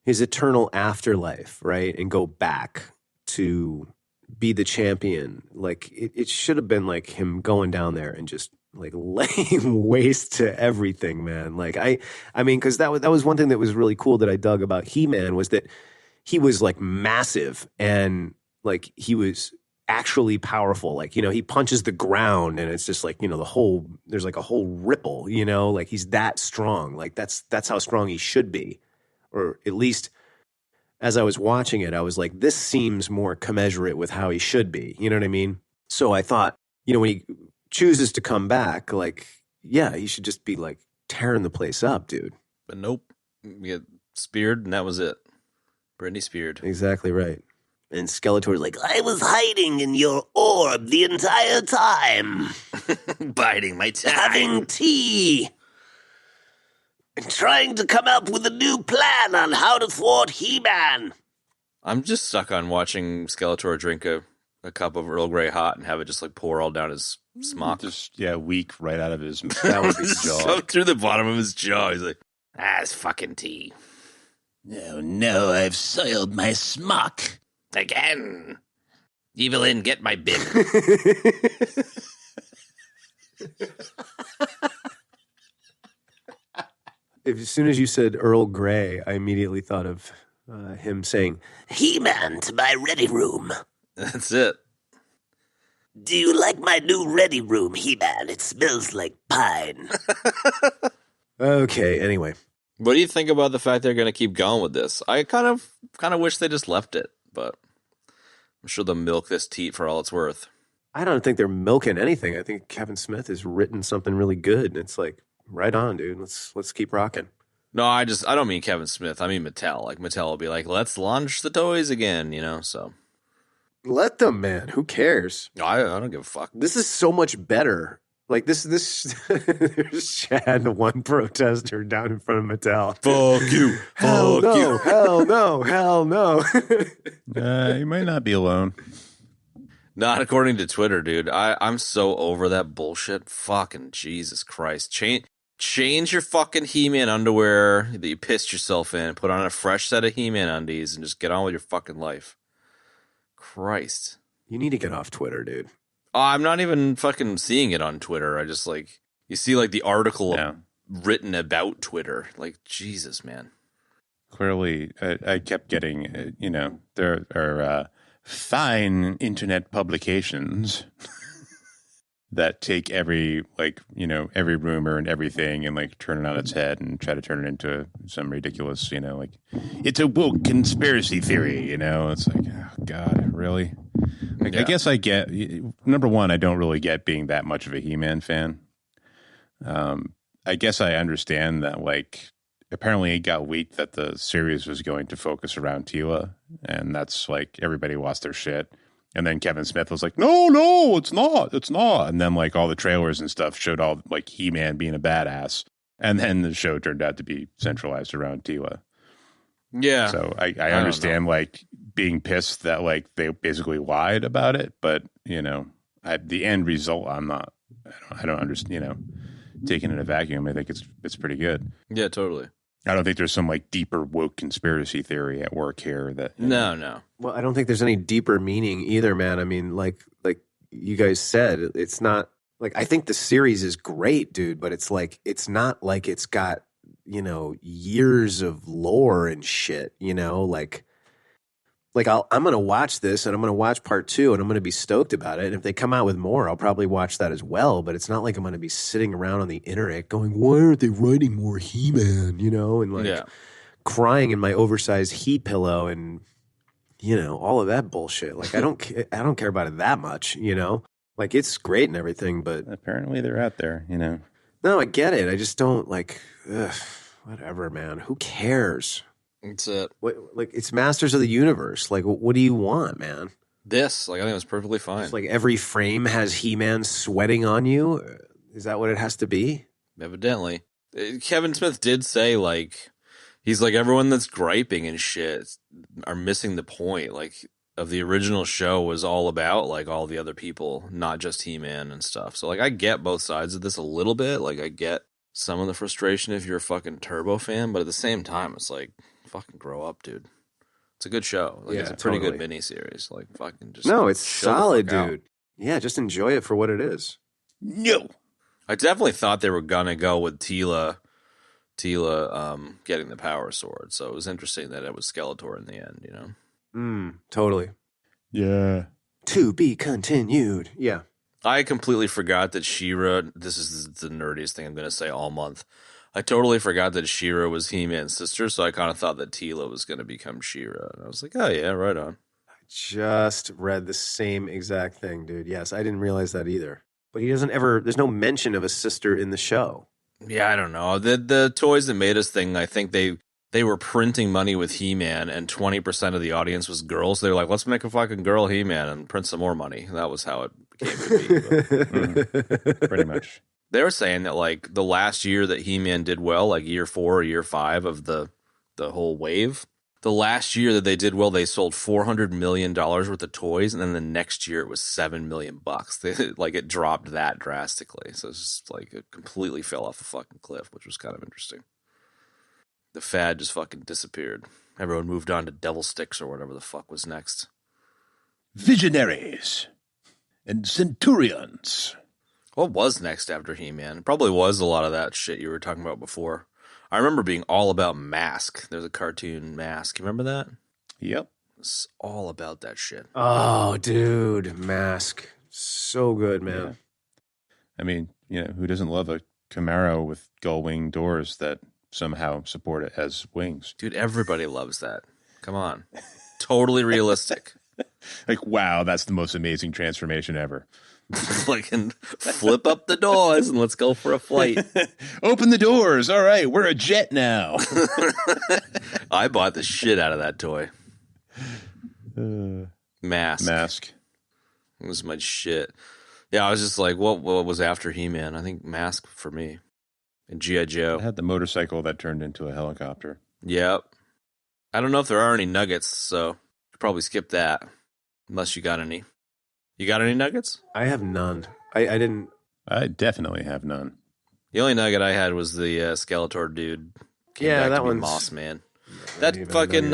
eternal afterlife, right, and go back to be the champion, like it should have been like him going down there and just like laying waste to everything, man. Like I mean, because that was one thing that was really cool that I dug about He-Man was that he was like massive and like he was actually powerful. Like, you know, he punches the ground and it's just like, you know, there's like a whole ripple, you know, like he's that strong. Like that's how strong he should be. Or at least as I was watching it, I was like, this seems more commensurate with how he should be. You know what I mean? So I thought, you know, when he chooses to come back, like, yeah, he should just be like tearing the place up, dude. But nope. You get speared and that was it. Brittany speared. Exactly right. And Skeletor's like, I was hiding in your orb the entire time. Biding my time. Having tea. And trying to come up with a new plan on how to thwart He-Man. I'm just stuck on watching Skeletor drink a cup of Earl Grey hot and have it just like pour all down his smock. Just, weak right out of his that would be jaw. So through the bottom of his jaw. He's like, it's fucking tea. No, I've soiled my smock. Again. Evelyn, get my bib. As soon as you said Earl Grey, I immediately thought of him saying, He-Man to my ready room. That's it. Do you like my new ready room, He-Man? It smells like pine. Okay, anyway. What do you think about the fact they're going to keep going with this? I kind of wish they just left it, but I'm sure they'll milk this teat for all it's worth. I don't think they're milking anything. I think Kevin Smith has written something really good, and it's like, right on, dude. Let's keep rocking. No, I don't mean Kevin Smith. I mean Mattel. Like Mattel will be like, let's launch the toys again, you know. So let them, man. Who cares? I don't give a fuck. This is so much better. Like this. There's Chad, one protester down in front of Mattel. Fuck you. Hell Fuck no. you. Hell no. Hell no. You might not be alone. Not according to Twitter, dude. I'm so over that bullshit. Fucking Jesus Christ. Change your fucking He-Man underwear that you pissed yourself in. Put on a fresh set of He-Man undies and just get on with your fucking life. Christ. You need to get off Twitter, dude. I'm not even fucking seeing it on Twitter. I just like, you see like the article written about Twitter. Like, Jesus, man. Clearly, I kept getting, there are fine internet publications that take every rumor and everything and like turn it on its head and try to turn it into some ridiculous, like it's a woke conspiracy theory, It's like, oh God, really? Like, I guess I get, number one, I don't really get being that much of a He-Man fan. I guess I understand that, like, apparently it got leaked that the series was going to focus around Tila, and that's like everybody lost their shit. And then Kevin Smith was like, no, it's not. And then like all the trailers and stuff showed all like He-Man being a badass. And then the show turned out to be centralized around Tila. Yeah. So I understand like being pissed that like they basically lied about it. But, you know, the end result, I don't understand, you know, taking it in a vacuum. I think it's pretty good. Yeah, totally. I don't think there's some like deeper woke conspiracy theory at work here that no. Well, I don't think there's any deeper meaning either, man. I mean, like you guys said, it's not like I think the series is great, dude, but it's not like it's got, you know, years of lore and shit, you know, like I'm going to watch this and I'm going to watch part 2 and I'm going to be stoked about it. And if they come out with more, I'll probably watch that as well. But it's not like I'm going to be sitting around on the internet going, why aren't they writing more He-Man, you know, and like crying in my oversized heat pillow and, you know, all of that bullshit. Like I don't care about it that much, you know, like it's great and everything, but apparently they're out there, you know. No, I get it. I just don't like, whatever, man. Who cares? That's it. Like it's Masters of the Universe. Like, what do you want, man? I think it was perfectly fine. Just like every frame has He-Man sweating on you. Is that what it has to be? Evidently, Kevin Smith did say like he's like everyone that's griping and shit are missing the point. Like of the original show was all about like all the other people, not just He-Man and stuff. So like I get both sides of this a little bit. Like I get some of the frustration if you're a fucking Turbo fan, but at the same time, it's like. Fucking grow up, dude. It's a good show. Like, it's a pretty good miniseries. Like, fucking just. No, it's solid, dude. Yeah, just enjoy it for what it is. No. I definitely thought they were going to go with Tila getting the power sword. So it was interesting that it was Skeletor in the end, you know? Totally. Yeah. To be continued. Yeah. I completely forgot that She-Ra, this is the nerdiest thing I'm going to say all month. I totally forgot that She-Ra was He-Man's sister, so I kind of thought that Tila was going to become She-Ra. And I was like, oh, yeah, right on. I just read the same exact thing, dude. Yes, I didn't realize that either. But he doesn't there's no mention of a sister in the show. Yeah, I don't know. The Toys That Made Us thing, I think they were printing money with He-Man, and 20% of the audience was girls. They were like, let's make a fucking girl He-Man and print some more money. That was how it came to be. Pretty much. They were saying that like the last year that He-Man did well, like year 4 or year 5 of the whole wave, the last year that they did well, they sold $400 million worth of toys, and then the next year it was $7 million. Like it dropped that drastically, so it's just like it completely fell off the fucking cliff, which was kind of interesting. The fad just fucking disappeared. Everyone moved on to Devil Sticks or whatever the fuck was next. Visionaries and Centaurions. What was next after He-Man? It probably was a lot of that shit you were talking about before. I remember being all about M.A.S.K. There's a cartoon M.A.S.K. You remember that? Yep. It's all about that shit. Oh, dude. M.A.S.K. So good, man. Yeah. I mean, you know, who doesn't love a Camaro with gull wing doors that somehow support it as wings? Dude, everybody loves that. Come on. Totally realistic. Like, wow, that's the most amazing transformation ever. Like, and flip up the doors and let's go for a flight. Open the doors. All right, we're a jet now. I bought the shit out of that toy. M.A.S.K. It was my shit. Yeah, I was just like, what was after He-Man? I think M.A.S.K. for me. And G.I. Joe. I had the motorcycle that turned into a helicopter. Yep. I don't know if there are any nuggets, so could probably skip that. Unless you got any. You got any nuggets? I have none. I didn't. I definitely have none. The only nugget I had was the Skeletor dude. Yeah, that one's Moss Man. That fucking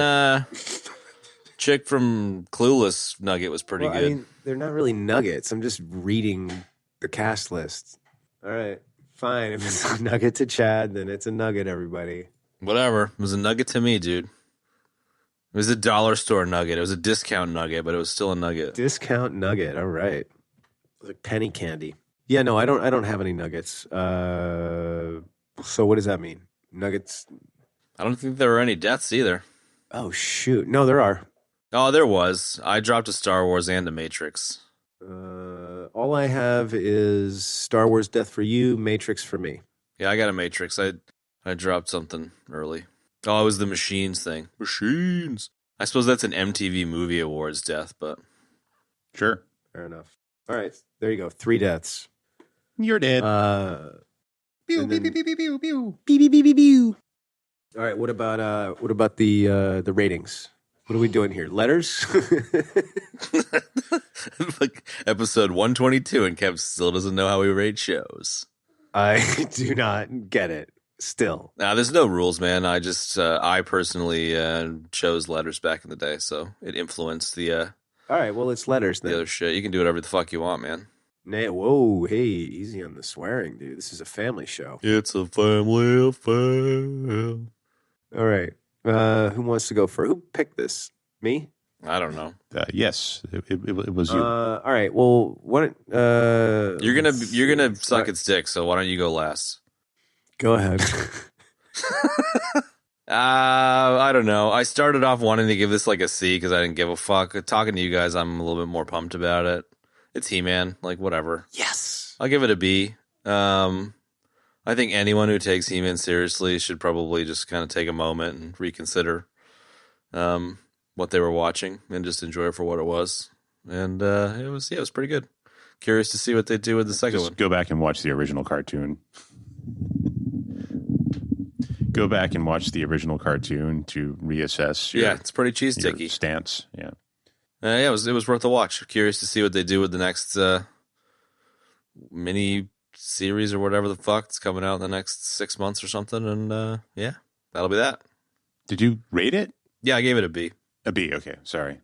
chick from Clueless nugget was pretty good. I mean, they're not really nuggets. I'm just reading the cast list. All right, fine. If it's a nugget to Chad, then it's a nugget, everybody. Whatever. It was a nugget to me, dude. It was a dollar store nugget. It was a discount nugget, but it was still a nugget. Discount nugget. All right. Like penny candy. Yeah, no, I don't have any nuggets. So what does that mean? Nuggets? I don't think there were any deaths either. Oh, shoot. No, there are. Oh, there was. I dropped a Star Wars and a Matrix. All I have is Star Wars Death for You, Matrix for me. Yeah, I got a Matrix. I I dropped something early. Oh, it was the Machines thing. Machines. I suppose that's an MTV Movie Awards death, but... Sure. Fair enough. All right. There you go. 3 deaths. You're dead. Pew, pew, pew, pew, pew, pew, pew. Beep, beep, beep, beep, pew. All right. What about the ratings? What are we doing here? Letters? Like episode 122, and Kev still doesn't know how we rate shows. I do not get it. Still. Nah, there's no rules, man. I just, I personally chose letters back in the day, so it influenced the... All right, well, it's letters then. The other shit. You can do whatever the fuck you want, man. Whoa, hey, easy on the swearing, dude. This is a family show. It's a family affair. All right. Who wants to go first? Who picked this? Me? I don't know. Yes, it was you. All right. Well, what? You're gonna suck its dick. So why don't you go last? Go ahead. I don't know. I started off wanting to give this like a C because I didn't give a fuck. Talking to you guys, I'm a little bit more pumped about it. It's He-Man, like whatever. Yes. I'll give it a B. I think anyone who takes He-Man seriously should probably just kind of take a moment and reconsider what they were watching and just enjoy it for what it was. And it was pretty good. Curious to see what they do with the second one. Go back and watch the original cartoon. Go back and watch the original cartoon to reassess your, it's pretty cheese sticky your stance. Yeah. It was worth a watch. Curious to see what they do with the next mini series or whatever the fuck it's coming out in the next 6 months or something. And that'll be that. Did you rate it? Yeah, I gave it a B. A B. Okay, sorry.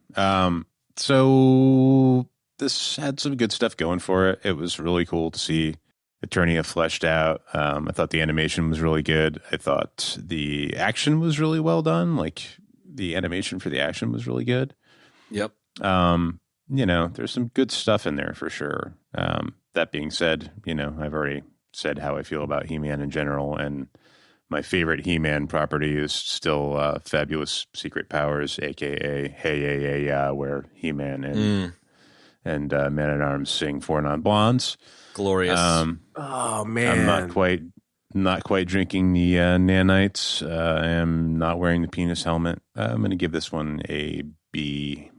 So this had some good stuff going for it. It was really cool to see Eternia fleshed out. I thought the animation was really good. I thought the action was really well done. Like the animation for the action was really good. Yep. There's some good stuff in there for sure. That being said, I've already said how I feel about He-Man in general, and my favorite He-Man property is still Fabulous Secret Powers, aka HEYYEYAAEYAAA, where He-Man and Man-at-Arms sing Four Non-Blondes. Glorious. Oh man, I'm not quite drinking the nanites. I am not wearing the penis helmet. I'm going to give this one a B-.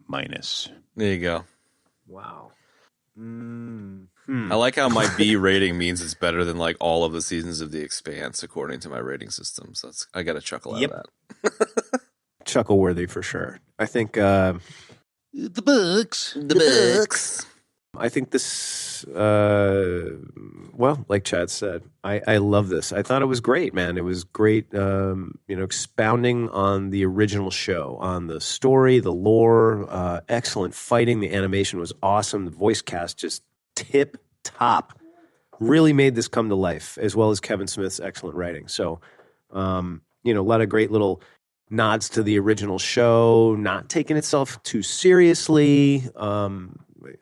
There you go. Wow. I like how my B rating means it's better than like all of the seasons of The Expanse according to my rating system. So I got a chuckle out of that. Chuckle worthy for sure. I think the books. I think this, like Chad said, I love this. I thought it was great, man. It was great, expounding on the original show, on the story, the lore, excellent fighting. The animation was awesome. The voice cast just tip top. Really made this come to life, as well as Kevin Smith's excellent writing. So, a lot of great little nods to the original show, not taking itself too seriously.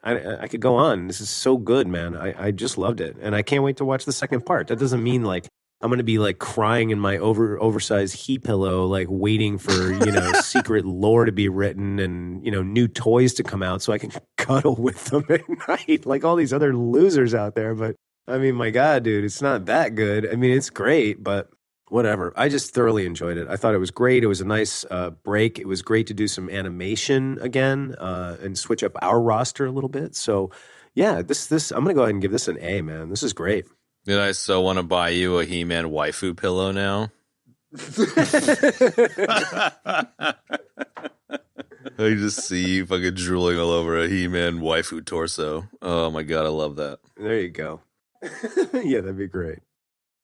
I could go on. This is so good, man. I just loved it. And I can't wait to watch the second part. That doesn't mean like I'm going to be like crying in my oversized heat pillow, like waiting for, secret lore to be written and, new toys to come out so I can cuddle with them at night like all these other losers out there. But I mean, my God, dude, it's not that good. I mean, it's great, but whatever. I just thoroughly enjoyed it. I thought it was great. It was a nice break. It was great to do some animation again and switch up our roster a little bit. So, yeah, this I'm going to go ahead and give this an A, man. This is great. Did I so want to buy you a He-Man waifu pillow now? I just see you fucking drooling all over a He-Man waifu torso. Oh, my God, I love that. There you go. Yeah, that'd be great.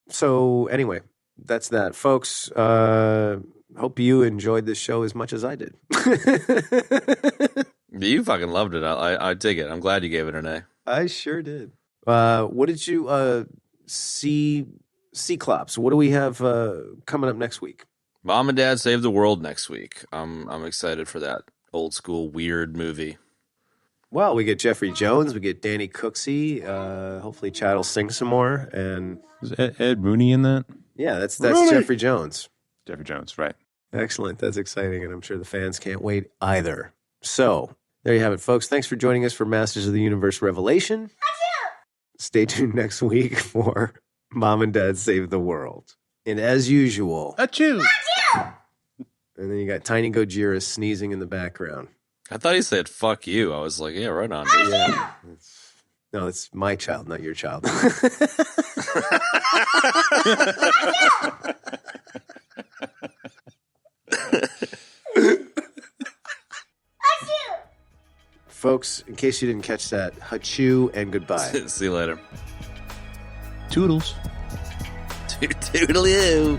So, anyway. That's that, folks. Hope you enjoyed this show as much as I did. You fucking loved it. I dig it. I'm glad you gave it an A. I sure did. What did you see? Cyclops. What do we have coming up next week? Mom and Dad Save the World next week. I'm excited for that old school weird movie. Well, we get Jeffrey Jones. We get Danny Cooksey. Hopefully, Chad will sing some more. And is Ed Rooney in that? Yeah, that's Jeffrey Jones. Jeffrey Jones, right. Excellent. That's exciting, and I'm sure the fans can't wait either. So, there you have it, folks. Thanks for joining us for Masters of the Universe Revelation. Stay tuned next week for Mom and Dad Save the World. And as usual, achoo. And then you got Tiny Gojira sneezing in the background. I thought he said "fuck you." I was like, "Yeah, right on." Dude. Yeah. No, it's my child, not your child. Folks, in case you didn't catch that, hachoo and goodbye. See you later. Toodles. Toodaloo.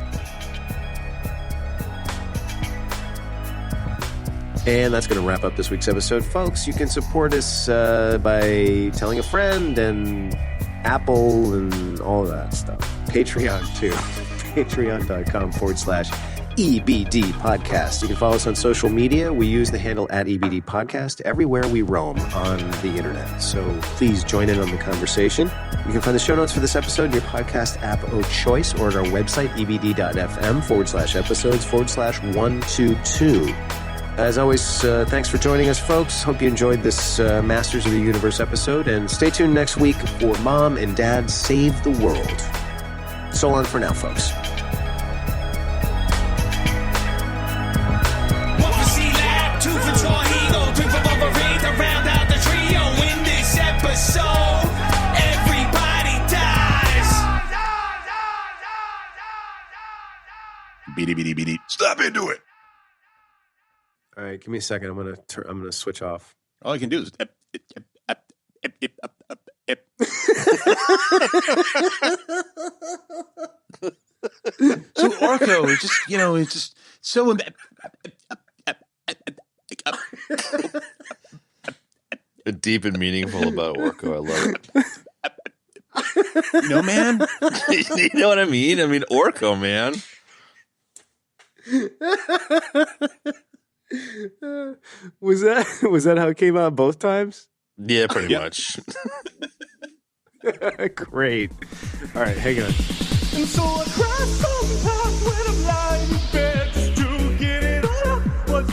And that's going to wrap up this week's episode. Folks, you can support us by telling a friend and Apple and all of that stuff. Patreon, too. Patreon.com/EBD podcast. You can follow us on social media. We use the handle @EBD podcast everywhere we roam on the internet. So please join in on the conversation. You can find the show notes for this episode in your podcast app of choice or at our website, ebd.fm/episodes/122. As always, thanks for joining us, folks. Hope you enjoyed this Masters of the Universe episode. And stay tuned next week for Mom and Dad Save the World. So long for now, folks. One for C-Lab, two for Troy Eagle, three for Wolverine to round out the trio in this episode. Everybody dies. Beady, beady, beady. Stop into it. All right, give me a second. I'm gonna switch off. All I can do is. So Orko is just, it's just so. Deep and meaningful about Orko. I love it. Man. You know what I mean? I mean, Orko, man. Was that how it came out both times? Yeah, pretty much. Great. All right, hang on. And so I cry sometimes when I'm lying in bed just to get it all out. What's